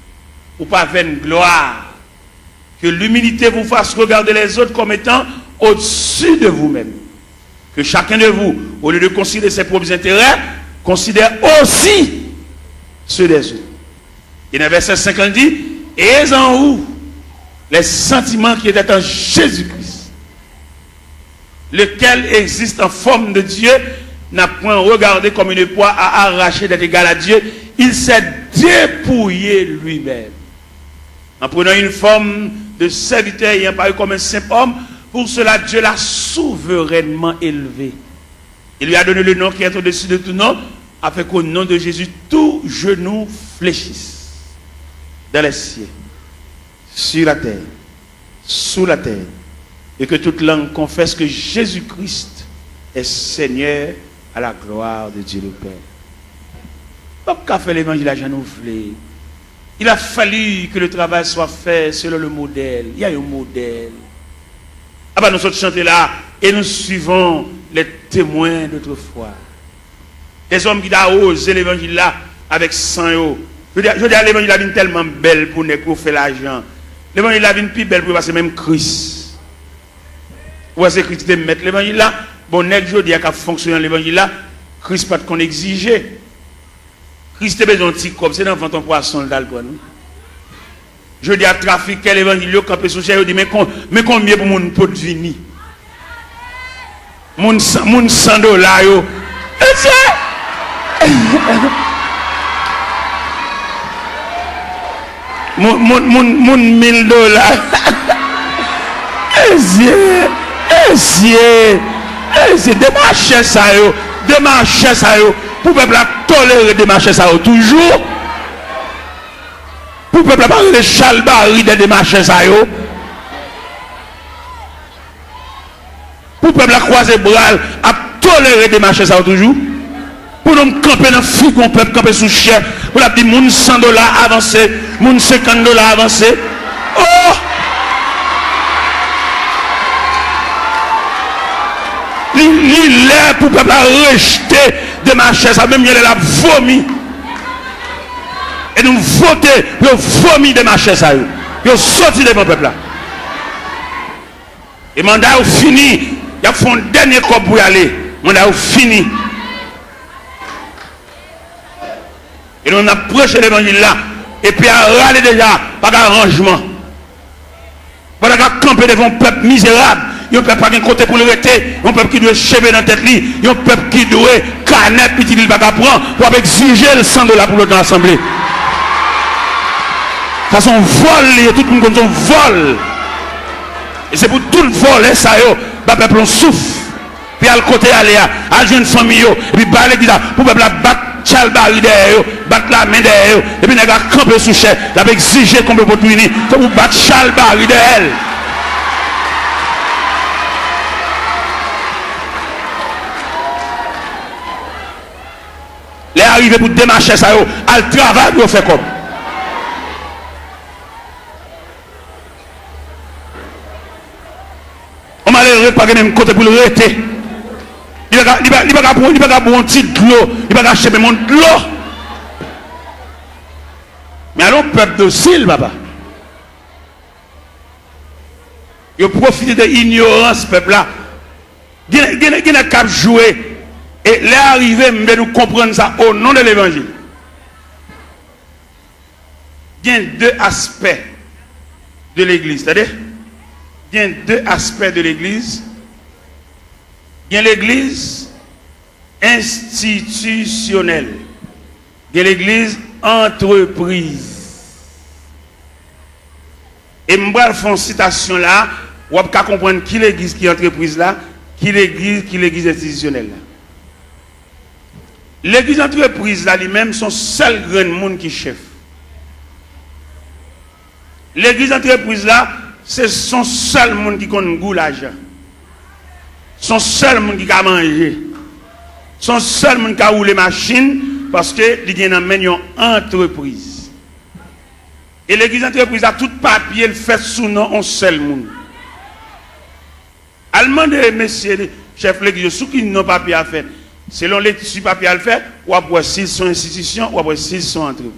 ou par vaine gloire. Que l'humilité vous fasse regarder les autres comme étant au-dessus de vous-même. Que chacun de vous, au lieu de considérer ses propres intérêts, considère aussi ceux des autres. Et dans le verset 50 dit, et en vous les sentiments qui étaient en Jésus-Christ, lequel existe en forme de Dieu, n'a point regardé comme une proie à arracher d'être égal à Dieu, il s'est dépouillé lui-même. En prenant une forme de serviteur ayant paru comme un simple homme, pour cela Dieu l'a souverainement élevé. Il lui a donné le nom qui est au-dessus de tout nom, afin qu'au nom de Jésus, tout genou fléchisse. Dans les cieux, sur la terre, sous la terre, et que toute langue confesse que Jésus-Christ est Seigneur à la gloire de Dieu le Père. Pourquoi fait l'évangile à Jean Ouvlé? Il a fallu que le travail soit fait selon le modèle. Il y a un modèle. Ah ben nous sommes chantés là et nous suivons les témoins d'autrefois. Les hommes qui ont osé l'évangile là avec sang. Je dis à l'évangile est tellement belle pour faire l'argent. L'évangile est plus belle pour passer même Christ. Ou est-ce que Christ te mettre l'évangile là? Bon, je dis à fonctionner l'évangile là, Christ pas qu'on exigeait. Christ a besoin de petit comme c'est dans ton poisson d'alcool. Je dis à trafiquer l'évangile, quand on je dis mais combien pour mon pot de vini? Mon $100 yo. mon $1000. C'est démarcher ça yo, démarcher ça yo pour peuple tolérer démarcher ça yo toujours. Pour peuple parler de chalbari de démarcher ça yo. Pour peuple croiser bras à tolérer démarcher ça yo toujours. Pour nous camper dans frigo, peuple camper sous cher, pour la dire moun $100 avancé, moun $50 avancé. Oh! Il est pour peuple rejeter de marcher, ça même il a vomi. Et nous voter, nous vomi de marcher ça. Nous sorti devant le peuple là. Et mandat est fini. Il y a fait un dernier corps pour y aller. Mandat est fini. Et nous avons approché l'évangile là. Et puis à râler déjà, pas d'arrangement. Pas de camper devant un peuple misérable. Il y a un peuple qui a un côté pour le rester. Un peuple qui doit chever dans la tête. Il y a un peuple qui doit canette, puis il va prendre pour exiger le $100 pour l'autre assemblée. Ça son vol, tout le monde son vol. Et c'est pour tout le vol, ça y est, le peuple on souffre. Puis à le côté aller à jeune famille, et puis bah l'église pour le peuple battre chalbari derrière, battre la main derrière, et puis il a campé sous chair, il a exigé qu'on peut pas punir, pour battre chalbari derrière. Les arrivés pour démarcher ça, à le travail pour faire comme. On m'a l'air pas même côté pour le rester. Il va pas boire un petit de l'eau, il va pas acheter mon de l'eau. Mais alors, peuple docile, papa. Il profite de l'ignorance, peuple là. Il n'a qu'à jouer. Et les arrivés, nous comprendre ça au nom de l'évangile. Il y a deux aspects de l'église. C'est-à-dire, il y a deux aspects de l'église. Il y a l'église institutionnelle. Il y a l'église entreprise. Et je vais faire une citation là, vous pouvez comprendre qui l'église, qui est entreprise là, qui l'église institutionnelle là. L'église entreprise là lui-même son seul grand monde qui chef. L'église entreprise là, c'est son seul monde qui connaît goût l'argent. Son seul monde qui a mangé. Son seul monde qui a roulé machine parce que il y a une entreprise. Et l'église entreprise a tout papier le fait sous nom un seul monde. Allemand de messieurs chef l'église sous qui n'ont papier à faire. Selon les papiers à le faire, ou après s'ils sont institutions, ou après s'ils sont entreprises.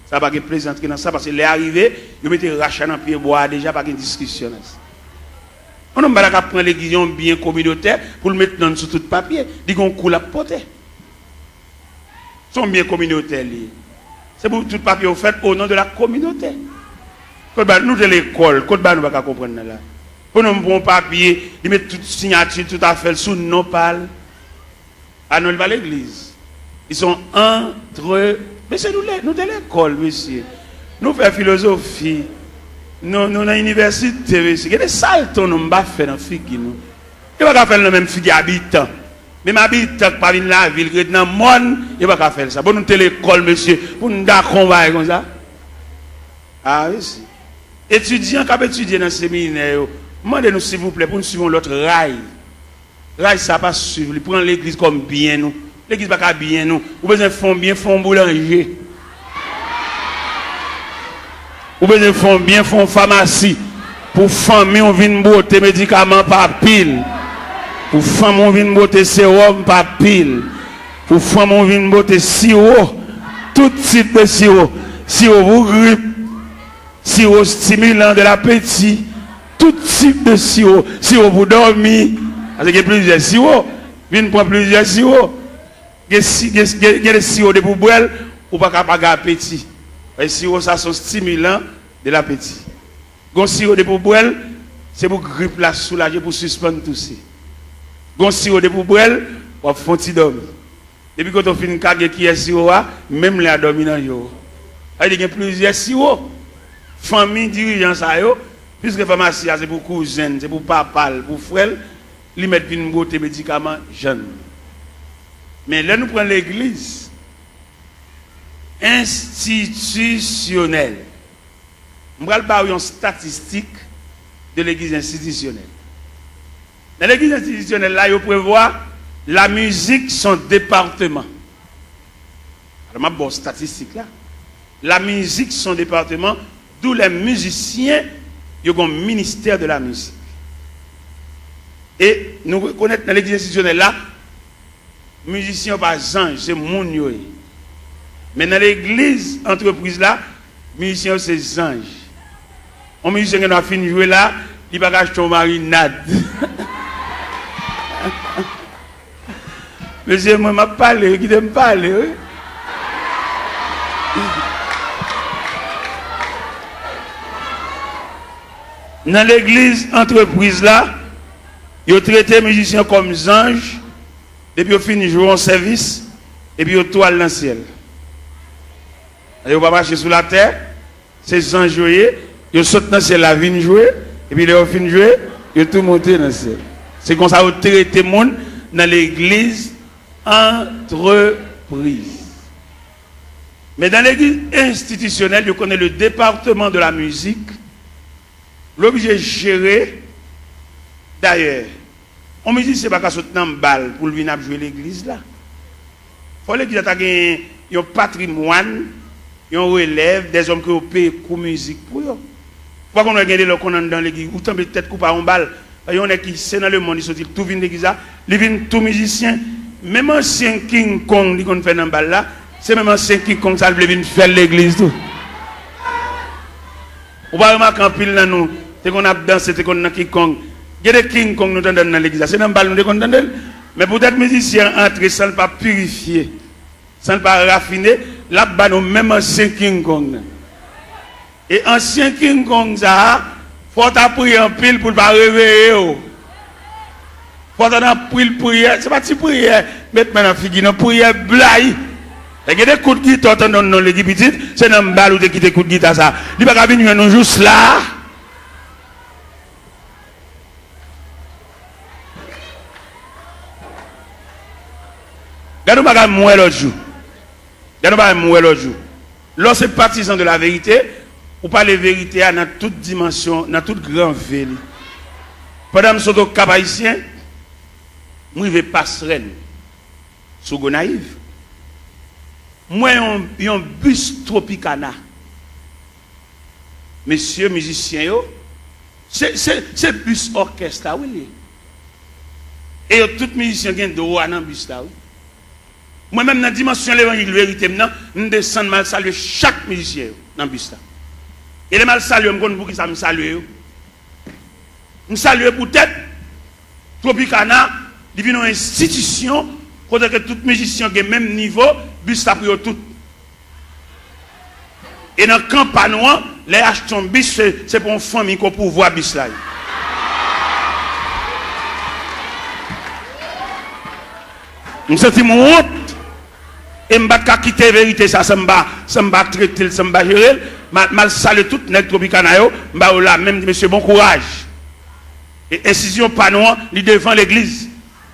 Ça va pas plaisanter dans ça parce que les arrivés, ils mettent rachat dans pied bois déjà pas de discussion. On ne va pas prendre l'église bien communautaire pour le mettre dans sous tout papier. Dit qu'on coule à porter. Sont bien communautaires. C'est pour tout papier fait au nom de la communauté. Nous de l'école, nous ne pouvons pas comprendre là. Pour nous prendre papier, ils mettent toute signature, tout à fait sous nos pales. À nous va l'église. Ils sont entre. Mais c'est nous de l'école, monsieur. Nous faisons philosophie. Nous dans l'université, monsieur. Il y a des saltons nous ne faire dans la figue. Nous ne pouvons pas faire le même figue habitant. Même habitant qui pas dans la ville, qui est dans le monde, il ne pouvons pas faire ça. Pour nous de l'école, monsieur. Pour nous d'accompagner comme ça. Ah oui, si. Étudiants qui étudié dans le séminaire, demandez-nous s'il vous plaît pour nous suivre l'autre rail. Là, ça pas suivre. Il prend l'église comme bien nous. L'église pas bien nous. Vous besoin de faire bien, font boulanger. Vous besoin de faire bien, font pharmacie. Pour famille, on vient botter médicaments par pile. Pour femme, on vient botter sérum par pile. Pour femme, on vient botter sirop. Tout type de sirop. Sirop pour grippe. Sirop stimulant de l'appétit. Tout type de sirop. Sirop pour dormir. Parce qu'il y a plusieurs sirops. Viens prendre plusieurs sirops. Il y a des sirops de poubelle ou pas capable d'appétit. Les sirops, ça sont stimulants de l'appétit. Les sirops de poubelle, c'est pour grippe la soulager, pour suspendre tout ça. Les sirops de poubelle, pour faire un petit dormir. Depuis quand on finit de qui est sirop, même les dormir dans le jour. Il y a plusieurs sirops. famille dirigeant ça yo, puisque pharmacie c'est pour cousin, c'est pour papa, pour frère, ils mettent une beauté médicaments jeunes. Mais là nous prenons l'église institutionnelle. Je vais parler une statistique de l'église institutionnelle. Dans l'église institutionnelle, là, il prévoit la musique, son département. Alors, je vais statistique là. La musique, son département, d'où les musiciens, ils ont un ministère de la musique. Et nous reconnaissons dans l'église institutionnelle là, musiciens pas ange, c'est mon yoé. Mais dans l'église entreprise là, musiciens c'est ange. Un musicien qui a fini de jouer là, il va acheter une marinade. Monsieur, moi, je parle, qui me parle. Oui? Dans l'église entreprise là, ils ont traité les musiciens comme anges, et puis ils ont fini de jouer en service, et puis ils ont toile dans le ciel. Ils ne vont pas marcher sur la terre, c'est anges jouer, ils sautent dans le ciel, la vigne jouer, et puis ils ont fini de jouer, ils ont tout monté dans le ciel. C'est comme ça qu'ils ont traité le monde dans l'église entreprise. Mais dans l'église institutionnelle, je connais le département de la musique, l'objet géré. D'ailleurs, on me dit que ce n'est pas qu'à sauter dans une balle pour venir jouer l'église là. Il faut l'église ait un patrimoine, un relève, des hommes qui ont payé pour la musique pour eux. Pourquoi on a regardé le qu'on dans l'église, ou tomber peut-être couper en balle. Il y en a qui sont dans le monde, ils sont tout vient l'église là, ils viennent tout musicien. Même ancien King Kong, qui fait dans balle là, c'est même ancien King Kong, ça veut faire l'église tout. On va remarquer en pile dans nous, c'est qu'on a dansé, c'est qu'on a King Kong. Il y a des King Kong nous entendons dans l'église, c'est dans balle nous entendons. Mais peut-être musiciens entrer sans ne pas purifier, sans ne pas raffiner, là-bas nous même ancien King Kong. Et ancien King Kong ça, faut prier en pile pour ne pas réveiller. Faut prier, c'est pas une prière, mettre maintenant figure, une prière blague. Il y a des coups de guitare dans l'église petite, c'est dans le bal où tu quittes des coups de guitare ça. Il va pas venir nous juste là. Regardez-nous pas mourir l'autre jour. Regardez-nous pas mourir l'autre jour. Lorsque partisan de la vérité, ou pas la vérité dans toute dimension, dans toute grande ville. Pendant que je suis au Cap Haïtien, moi je vais passerelle sur Gonaïve. Moi j'ai un bus Tropicana. Messieurs musiciens, c'est bus orchestre oui. Et tout musicien qui ont droit dans le bus là. Moi-même dans la dimension de l'évangile de vérité, je descends mal saluer chaque musicien dans le bus là. Et les mal saluer, je me pour qui ça me salue. Je salue peut-être Tropicana, il vient une institution, côté que tout musicien qui est même niveau, bus là pour tout. Et dans le campagne, les achetons bus, c'est pour une famille qui peut voir bus là. Je me sens mon honte. Et je ne vais pas quitter la vérité, ça ne va pas traiter, ça ne va pas gérer. Mal saluer tout le Tropicana, je vais là, même monsieur, bon courage. Et incision panouan, il devant l'église.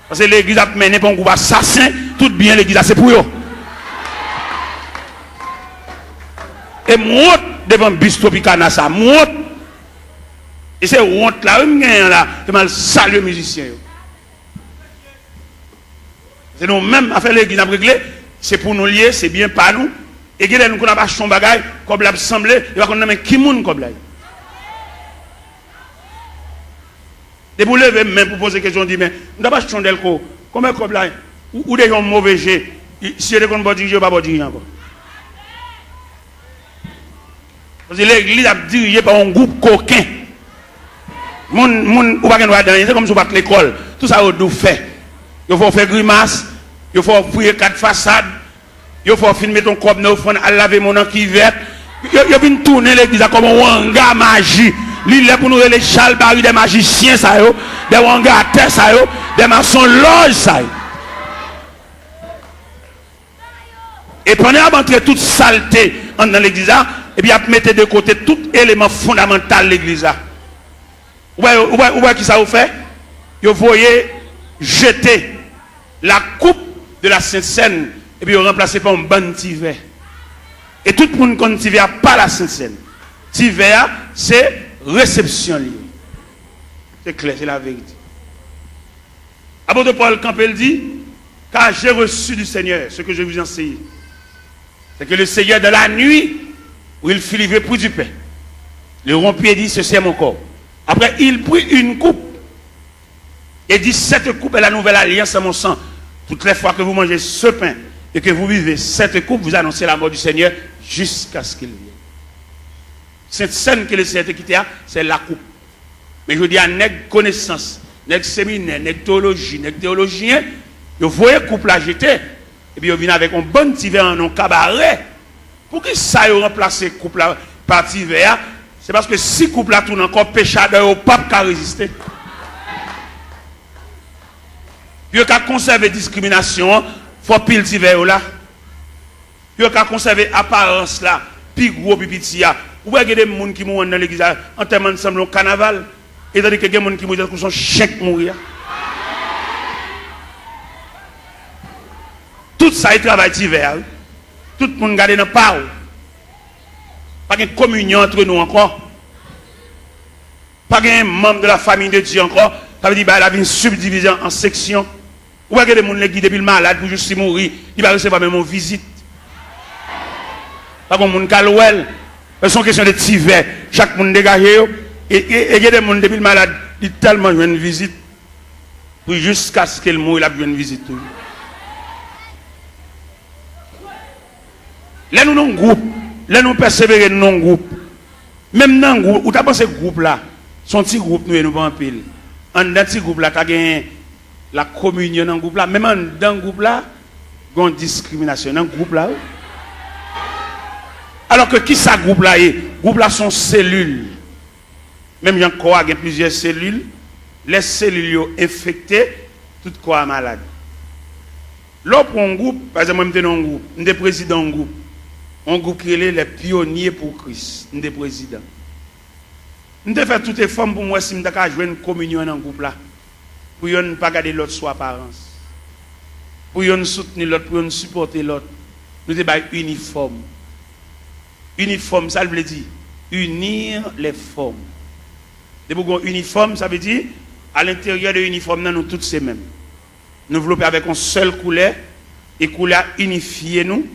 Parce que l'église a mené pour un groupe assassin, tout bien l'église, c'est pour eux. Et moi, devant bus Tropicana, ça, moi. Et c'est honte là, je mal saluer les musiciens. C'est nous-mêmes, à faire l'église, à régler. C'est pour nous lier, c'est bien pas nous. Et nous avons pas son bagage, comme l'a semblé, il va qu'on a qui moun comme là. Et vous levez même pour poser question, dit mais nous n'avons pas chondé le co. Comment comme là ou des gens mauvais jeu. Si vous ne pas diriger, pas diriger encore. Parce que l'église a dirigé par un groupe coquin. Moun ou pas qu'on va dans, c'est comme si vous battez l'école. Tout ça vous doit faire. Il faut faire grimace. Il faut prier 4 façades. Il faut filmer ton corps dans le à laver mon qui vert. Il vient tourner l'église comme un wanga magie. Il est pour nous les chalbari des magiciens, ça yo, des wanga à terre, ça yo, des maçons loges, ça yo. Et pendant d'entrer toute saleté dans l'église, et puis il mettre de côté tout élément fondamental de l'église là. Ou qui ça vous fait? Vous voyez jeter la coupe de la Sainte Seine et puis vous remplacez par un bon tiver. Et tout le monde connaît tiver pas la Sainte Seine. Tiver c'est réception libre. C'est clair, c'est la vérité. Apôtre Paul Campbell dit, car j'ai reçu du Seigneur ce que je vous enseigne. C'est que le Seigneur de la nuit, où il fit livrer pour du pain, le rompit et dit, ceci est mon corps. Après, il prit une coupe et dit, cette coupe est la nouvelle alliance à mon sang. Toutes les fois que vous mangez ce pain et que vous buvez cette coupe, vous annoncez la mort du Seigneur jusqu'à ce qu'il vienne. Cette scène que le Seigneur a quittée, c'est la coupe. Mais je dis à nègre connaissance, nègre séminaire, nègre théologie, nègre théologien, vous voyez coupe la jeter, et puis vous venez avec un bon petit verre en un cabaret. Pour que ça ait remplacé coupe la par petit verre, c'est parce que si coupe la tourne encore péchadeur au pape qui a résisté. Puis vous avez conservé discrimination, il faut pile petit verre là. Puis vous avez conservé apparence là, puis gros pipi là. Ou bien il y a des gens qui mourent dans l'église en termes ensemble au carnaval. Et tandis que il y a des gens qui mourent dans son chèque mourir. Tout ça est travail d'hiver. Tout le monde garde dans le parole. Pas de communion entre nous encore. Pas de membre de la famille de Dieu encore. Ça veut dire qu'il y a une subdivision en sections. Ou bien il y a des gens qui depuis le malade pour juste mourir. Il va recevoir même une visite. Pas de gens qui ont c'est une question de tiver. Chaque monde dégagé. Et il y a des gens depuis le malade. Il tellement une visite. Pour jusqu'à ce qu'il meure, il a une visite. Là, nous avons un groupe. Là, nous persévérons dans un groupe. Même dans un groupe, où tu as pensé ce groupe-là, son petit groupe, nous ne pas en pile. En dans ce groupe-là, tu as gagné la communion dans le groupe-là. Même dans le groupe-là, il y a une discrimination dans le groupe-là. Alors que qui ça groupe-là est? Groupe-là sont cellules. Même il y a encore plusieurs cellules. Les cellules sont infectées, tout corps malade. Là, pour un groupe, par exemple, moi, je suis dans un groupe, je suis président d'un groupe. Un groupe qui est les pionniers pour Christ. Je suis président. Je fais toutes les formes pour moi si je veux jouer une communion dans ce groupe-là. Pour ne pas garder l'autre sous apparence. Pour ne soutenir l'autre, pour ne supporter l'autre. Nous sommes uniformes. Uniforme, ça veut dire unir les formes. De pour uniforme, ça veut dire à l'intérieur de l'uniforme, nous tous ces mêmes. Nous développer avec une seule couleur et couleur unifiée nous.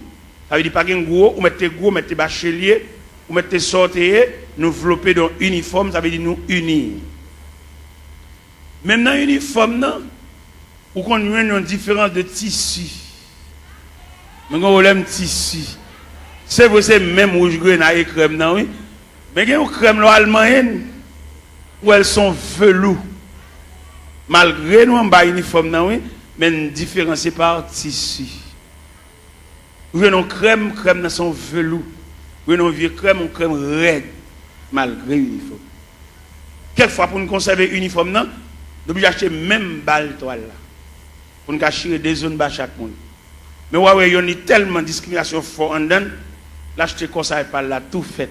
Ça veut dire pas qu'un gros, ou mettez bachelier, ou mettez sortir, nous développer dans uniforme, ça veut dire nous unir. Même dans l'uniforme, nous avons une différence de tissu. Nous avons un tissu. C'est vrai, c'est même rouge grenade et crème, non, oui. Mais il y a une crème allemande où elles sont velours. Malgré nous, on a un uniforme, non, oui, mais une différence par tissu. Vous avez une crème dans son velours. Vous avez une vieille crème raide, malgré l'uniforme. Quelquefois, pour nous conserver l'uniforme, nous devons acheter même balle toile là. Pour nous cacher des zones bas chaque monde. Mais ouais, il y a tellement de discrimination forte en dedans. L'acheter comme ça et par là, tout fait.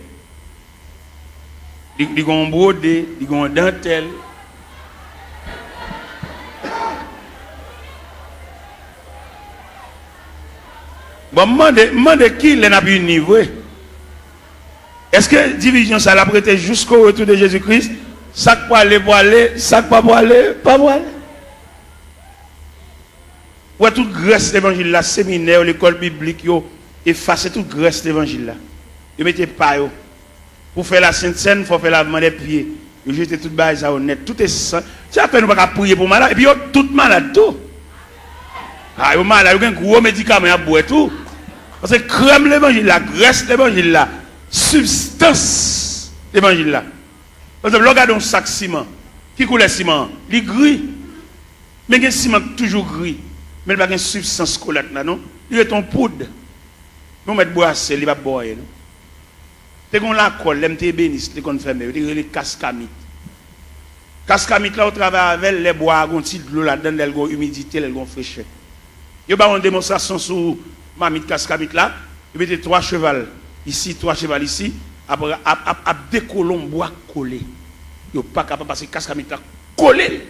Ils ont brodé, ils ont dentelle. Bon, demandez qui n'a pas eu niveau. Est-ce que division ça l'a prêté jusqu'au retour de Jésus-Christ? Ça pour aller, ça pas pour aller, pas pour aller. Ouais, toute grâce l'évangile là, séminaire, l'école biblique, effacer toute grâce l'évangile là. Ils mettez pas yo. Pour faire la Sainte Seine, il faut faire lavement des pieds. Ils jetez toute base à honnête. Tout est ça. C'est à peine nous pas prier pour malade. Et puis tout malade tout. Ah, yo malade, yo un gros médicament à boire tout. Parce que crème l'évangile là, graisse l'évangile là, substance l'évangile là. Par exemple, regardez un sac ciment. Qui coule le ciment? Il est gris. Mais le ciment toujours gris. Mais il n'y a pas de substance collante là, non? Il est en poudre. Nous mettons boire, il va boire. C'est qu'on la colle, l'MT bénis, les qu'on fait, les cascamites. Cascamites là, on travaille avec les bois, on tire de l'eau là-dedans, elles ont humidité, elles ont fraîcheur. Il y a une démonstration sur mamite cascamite là, il mettait 3 chevals. ici, 3 chevals ici, après, à des colons bois collés. Ils ne sont pas capables de passer cascamite là collé.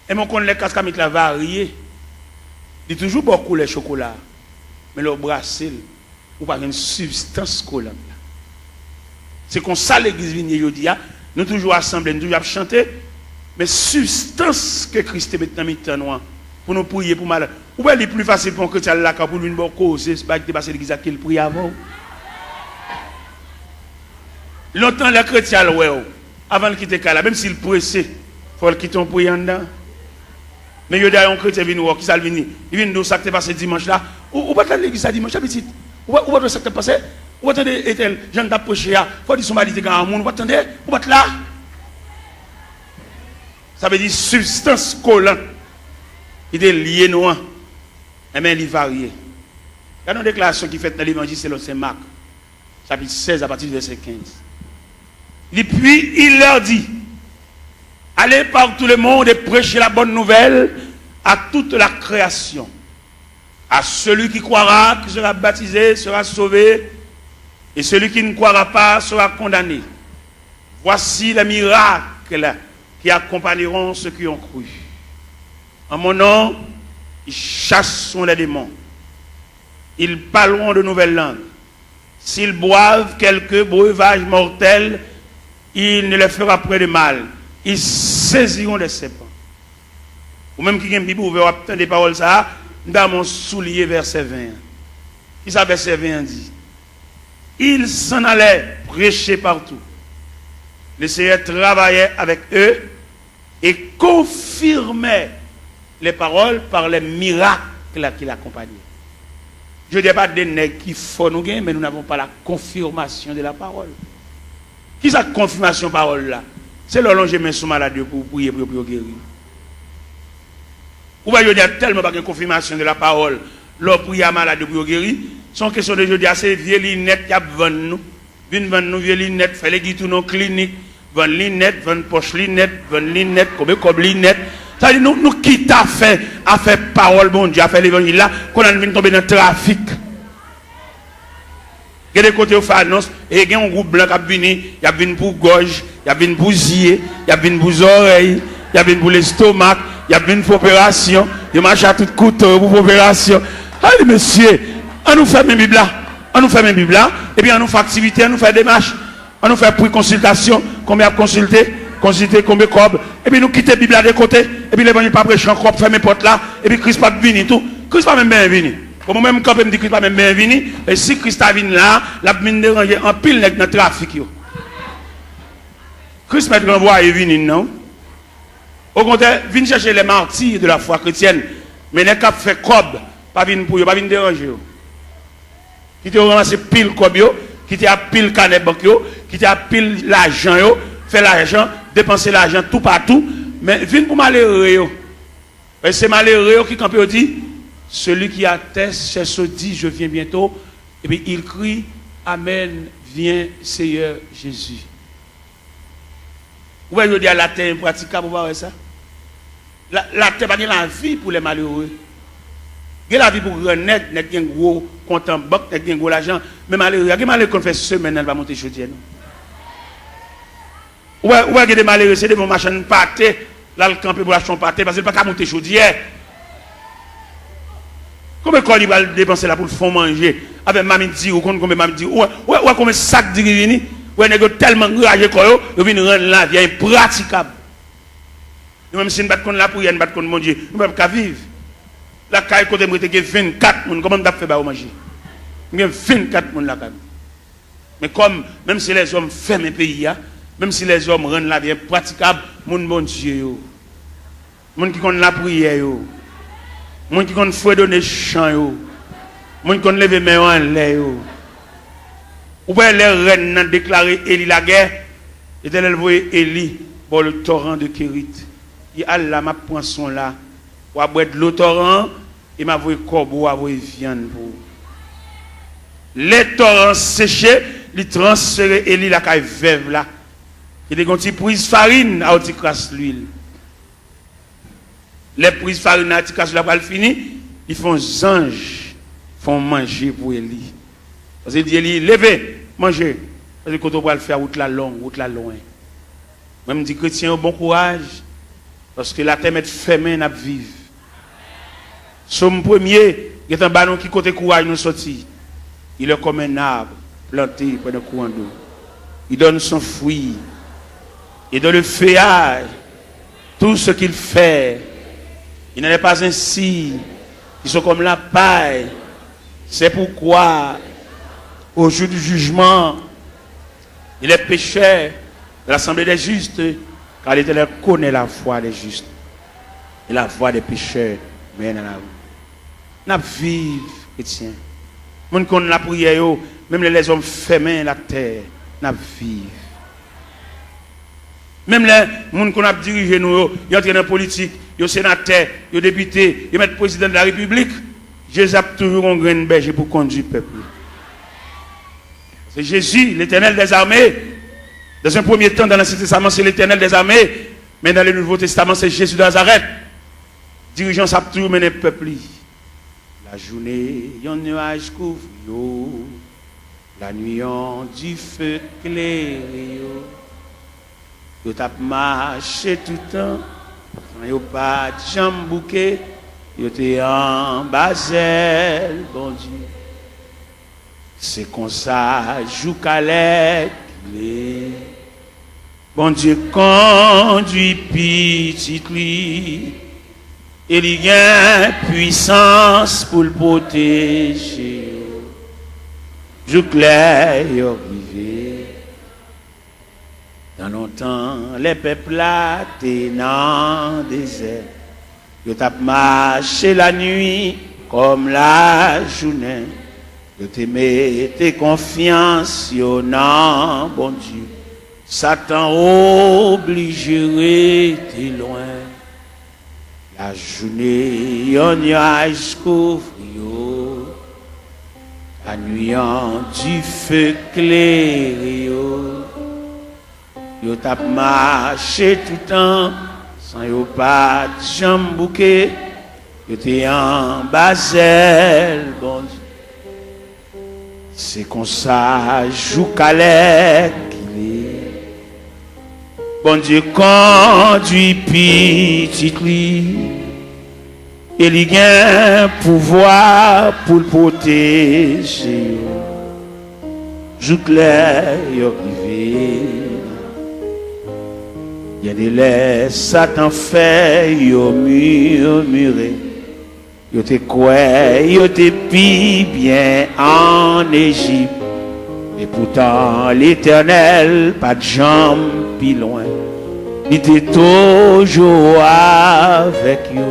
Et mon con les cascamite là varié. Il y a toujours beaucoup de chocolat. Mais le brassel, ou pas une substance collante. C'est comme ça l'église vient dit, nous toujours assemblés, nous toujours chanter, mais substance que Christ met dans notre pour nous prier pour mal. Ou bien il est plus facile pour un chrétien là pour lui une cause, c'est pas que passer l'église qu'il prie avant. Longtemps les chrétiens ouais, avant de quitter là, même s'il pressé, il faut le quitter en priant dedans. Mais il y a un chrétien qui vient qui ça vient, il vient nous ça qui passé dimanche là. Ou pas l'église ça dimanche petit. Ou pas ça qui passé. Ou attendez Étel, Jean d'approcher là, faut dire son mari était grand monde, ou attendez, ou pas là. Ça veut dire substance collante. Il est lié noir. Et bien il varie. Il y a une déclaration qui fait dans l'évangile selon Saint Marc, chapitre 16 à partir du verset 15. Et puis il leur dit, allez par tout le monde et prêchez la bonne nouvelle à toute la création. À celui qui croira, qui sera baptisé, sera sauvé, et celui qui ne croira pas sera condamné. Voici les miracles qui accompagneront ceux qui ont cru. En mon nom, ils chasseront les démons. Ils parleront de nouvelles langues. S'ils boivent quelques breuvages mortels, il ne leur fera point de mal. Ils saisiront des serpents. Ou même qui a une Bible ouverte, obtenir des paroles ça, dans mon soulier verset 20. Qui ça verset 20 dit? Ils s'en allaient prêcher partout. Le Seigneur travaillait avec eux et confirmait les paroles par les miracles qui l'accompagnaient. Je ne dis pas des nègres qui font nous gagner, mais nous n'avons pas la confirmation de la parole. Qui est cette confirmation de la parole là? C'est le long que je mets sous maladie pour prier pour guérir. Ou bien je dis tellement pas de confirmation de la parole, leur prière maladie pour guérir. Son question de jeudi, c'est vieux lunettes qui a vendu nous. Vendre nous vieux lunettes, fait les guides nos cliniques, vendre lunettes, vendre poche lunettes, vendre lunettes, comme lunettes. Ça dit nous qui t'a fait à faire parole bon Dieu, à faire l'évangile là, qu'on a venu tomber dans le trafic. Il y a des côtés où fait annonce, et il y a un groupe blanc qui a venu, il y a venu pour gorge, il y a venu pour zier, il y a venu pour oreilles, il y a venu pour l'estomac, il y a venu pour opération, il marche à tout couteau pour opération. Allez monsieur, on nous fait mes Bibles là, on nous fait mes Bibles là, et puis on nous fait activité, on nous fait démarche, on nous fait prix consultation, combien consulter, combien cob, et puis nous quitter la Bible là de côté, et puis l'évangile pas prêcher encore, faire mes portes là, et puis Christ pas venu tout, Christ pas même bien venu. Pour moi-même, quand je me dis que Christ pas même bien venu, et si Christ a venu là, la mine déranger en pile dans le trafic. Christ m'a renvoyé venu, non? Au contraire, viens chercher les martyrs de la foi chrétienne, mais les cap fait cob, pas venir pour eux, pas venir déranger. Qui te ramassé pile cob, qui te a pile canet banque, qui te a pile l'argent, fait l'argent, dépenser l'argent tout partout, mais viens pour malheureux. C'est malheureux qui quand dit, celui qui atteste, c'est ce dit, je viens bientôt, et puis il crie, Amen, viens Seigneur Jésus. Vous voyez, dire la terre impraticable, vous voyez ça? La terre, pas la vie pour les malheureux. Il y a la vie pour les net, il y a un gros compte en banque, il y a un gros l'argent, mais malheureux, il y a des malheureux qu'on fait semaine, elle va monter chaudière. Ou il y a des malheureux, c'est des bons machins pâtés, là le camp pour acheter un pâté, parce qu'il ne peut pas monter chaudière. Combien de il va dépenser là pour le fond manger? Avec mamie dit, ou combien mamie dit, ou combien de sacs de grivini? Ou il y a tellement enragé qu'il vient rendre la vie impraticable. Même si nous battons la prière, nous battons mon Dieu, nous ne pouvons pas vivre. La caille côté moi il y a 24 personnes, comment on a fait pour manger? Il y a 24 personnes là. Mais comme, même si les hommes ferment un pays, même si les hommes rendent la vie impraticable, mon bon Dieu, mon qui connaît la prière, mon qui connaît fouet donner chant, mon qui connaît lever main en l'air. Ou bien les reines ont déclaré Élie la guerre, et elle voyait Élie pour le torrent de Kérit. Il Allah m'a pris son là, ou à boire de l'eau torrent, et m'a voulu corbeau, à voulu viande pour. Les torrents séchés, ils transféré Élie la caille veuve là. Il y a des prises farine à outil crasse l'huile. Les prises farine à outil crasse la balle fini, ils font anges, font manger pour Élie. Parce qu'il dit, levez, mangez. Parce que quand on va le faire, route la longue, route la loin. Même dit chrétien, bon courage. Parce que la terre est fermée, n'a vivre. Somme premier, il y a un ballon qui côté courage nous sorti. Il est comme un arbre planté près d'un courant d'eau. Il donne son fruit. Et dans le feuillage, tout ce qu'il fait, il n'en est pas ainsi. Ils sont comme la paille. C'est pourquoi, au jour du jugement, il est pécheur de l'assemblée des justes, car l'Éternel connaît la voie des justes et la voie des pécheurs. Mais nous vivons, chrétiens. Nous connaissons la prière, même les hommes fermés la terre, nous vivons. Même les gens qui ont dirigé nous, ils entrent dans la politique, ils sont sénateurs, ils sont députés, ils mettent président de la République. Jésus a toujours un grain de berger pour conduire le peuple. C'est Jésus, l'Éternel des armées. Dans un premier temps, dans l'Ancien Testament, c'est l'Éternel des armées. Mais dans le Nouveau Testament, c'est Jésus de Nazareth. Dirigeant, ça a toujours mené le peuple. La journée, il y a un nuage couvre, la nuit, on du feu clair. Yo tap marché tout le temps, yo pas de jambes bouquet, yo te en basel, bon Dieu. C'est comme ça, joue calais, bon Dieu conduit petit lui, et il y a puissance pour le protéger. Joue clair, yo privé. Dans longtemps, les peuples là, t'es dans le désert. Ils t'ont marché la nuit comme la journée. Ils te mettent confiance, yo non, bon Dieu. Satan obligerait t'es loin. La journée, yon nuage couvre yo. La nuit, en du feu clair yo. Yo tap marché tout le temps, sans yo pas de jambes bouquet, yo te en basel, bon Dieu. C'est comme ça, joue calais qu'il est. Bon Dieu conduit petit lui, et il a un pouvoir pour le protéger. Joue clair, yo privé. Il y a des laits, Satan fait, yo murmuré. Yo te quoi, yo te pi bien en Égypte. Et pourtant, l'Éternel, pas de jambes, pi loin. Il était toujours avec yo.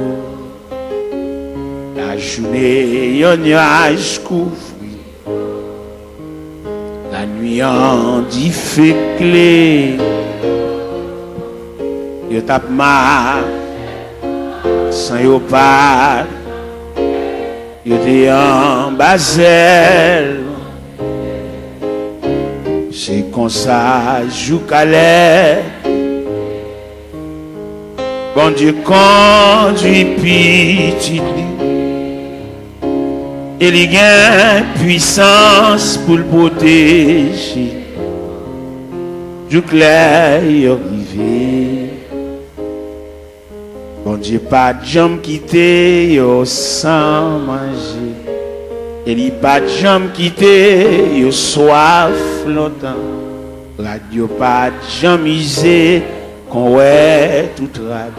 La journée, yon nuage couvre. La nuit, en dit fait clé. Yo tap ma sans yo pas yo te en basel c'est comme ça joue calais bon Dieu conduit petit et il y a puissance pour le protéger joue clair yo rivé. Bon Dieu, pas de jambes quitter, yo sans manger. Et il pas de jambes quitter, yo soif longtemps. Radio pas de jambes isé, qu'on ouais tout rade.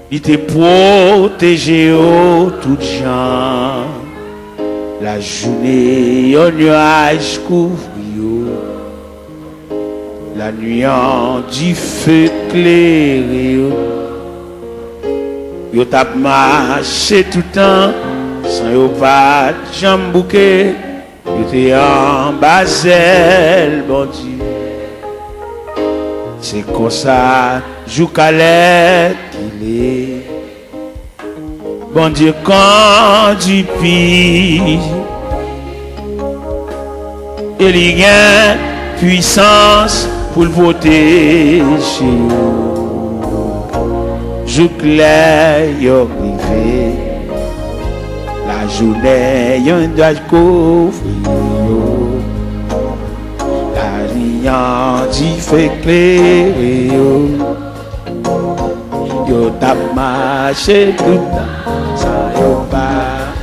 Il te protégé, oh, tout gens. La journée, yo nuage couvre, yo. La nuit, en du feu clair, yo. Yo tap marché tout le temps, sans yo pas de jambes bouquet, yo te en basel, bon Dieu. C'est comme ça, joue calais qu'il est. Bon Dieu conduit pis, et il y a puissance pour le protéger. Joue clair, yo privé. La journée, yon doit couvrir. lumière qui fait éclairer yo tap marché tout temps sans yo pas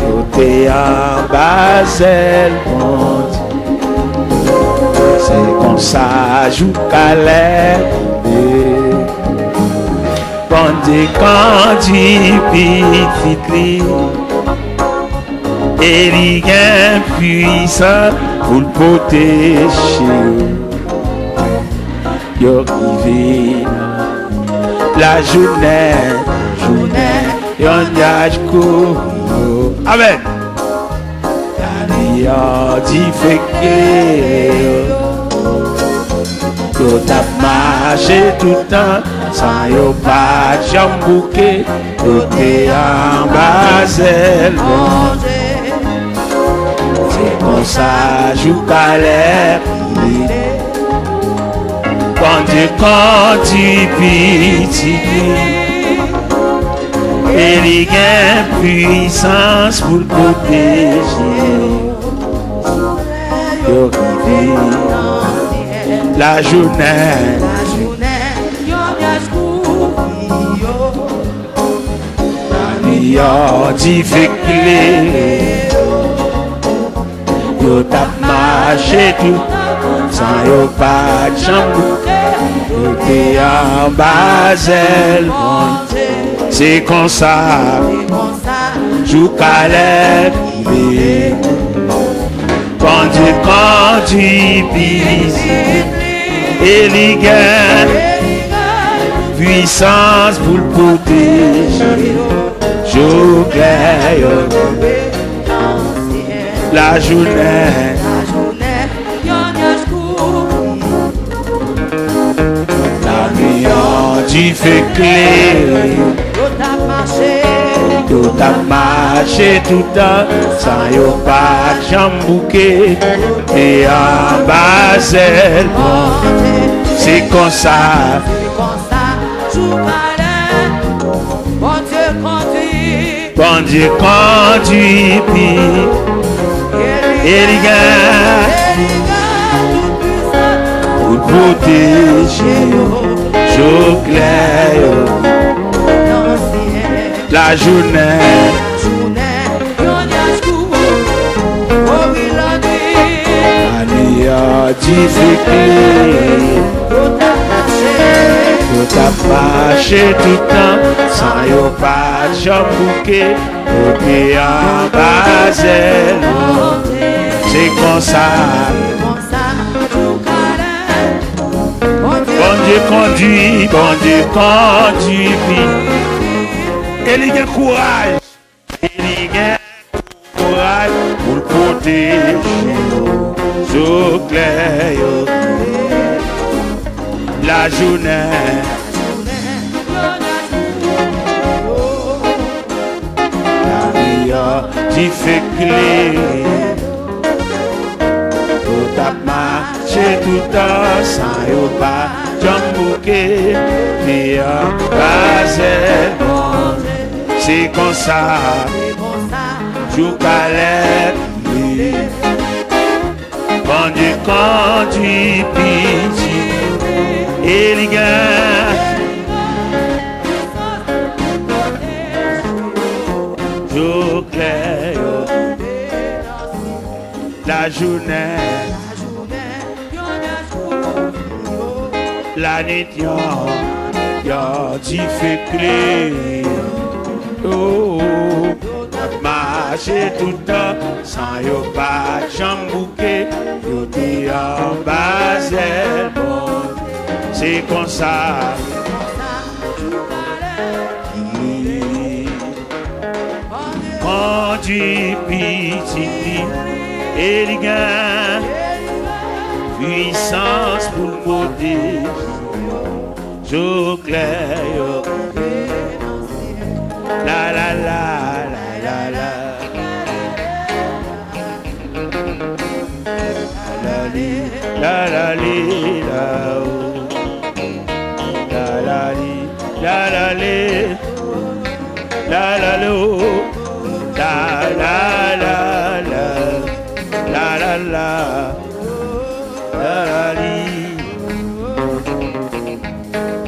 yo te en Basel c'est comme ça joue Calais pendant quand tu petit et il est puissant pour le protéger. Yo rivé la journée, yon yage court. Amen. La lumière dit fait que yo tap marché tout le temps sans yo pas de jambouquet. Yo te en Basel. Comme ça, joue Calais, quand tu petit, et il y a puissance pour le protéger. Yo rivé la journée, la lumière dit fait clé. Yo tap marché tout sans yo pas de jambouquet. Yo te en Basel c'est comme ça joue Calais privé quand tu pises et les gars puissance pour le protéger. Joue clair la journée, la lumière du fait clair, yo tap marché tout le temps, sans yo pas de jambouquet, et en Basel, c'est comme ça, bon Dieu conduit, et les gars pour protéger jour clair la journée la lumière du fait yo tap marché tout le temps sans yo pas de jambouquet yo te en Basel. C'est comme ça. Bon Dieu conduit, et il y a courage, pour le protéger. So clair, la journée. La lumière qui fait clair. Tap marché tout le temps sans yo pas jambouquet ni en Basel. C'est comme ça, joue Calais, quand Dieu conduit petit, et les gars, joue clair, la journée. La nuit, y'a du fait clé. Oh, marcher tout le temps sans yo pas de jambouquet. Yo te en Basel, c'est comme ça. Quand du petit et les gars, puissance pour le protéger. Jour clair, la la la la la la, la la li la la la li la la li la la lo la la la la la la la. la li.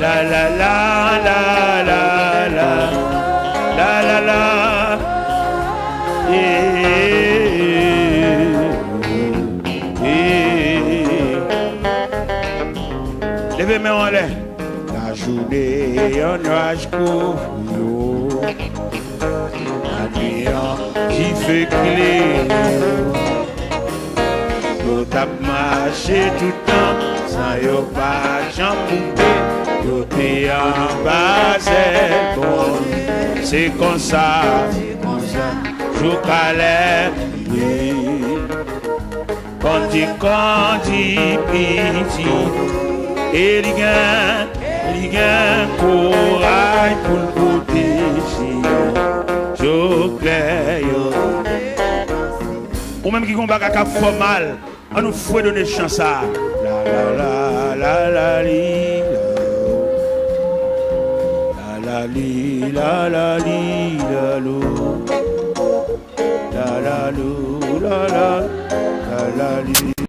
La la la la la la la la la. Levez-moi en l'air. La journée en nuage couvre. La nuit qui fait clé. Yo tap marché tout le temps sans yo pas jambouté. Yo te en bas c'est comme ça, je calais. Quand dit piti, et il gagne courage pour le protéger. Je claire. Ou même qui combat à fort mal, on nous faut donner chance à la la la la li la li la la li la lo la la lo la la la li.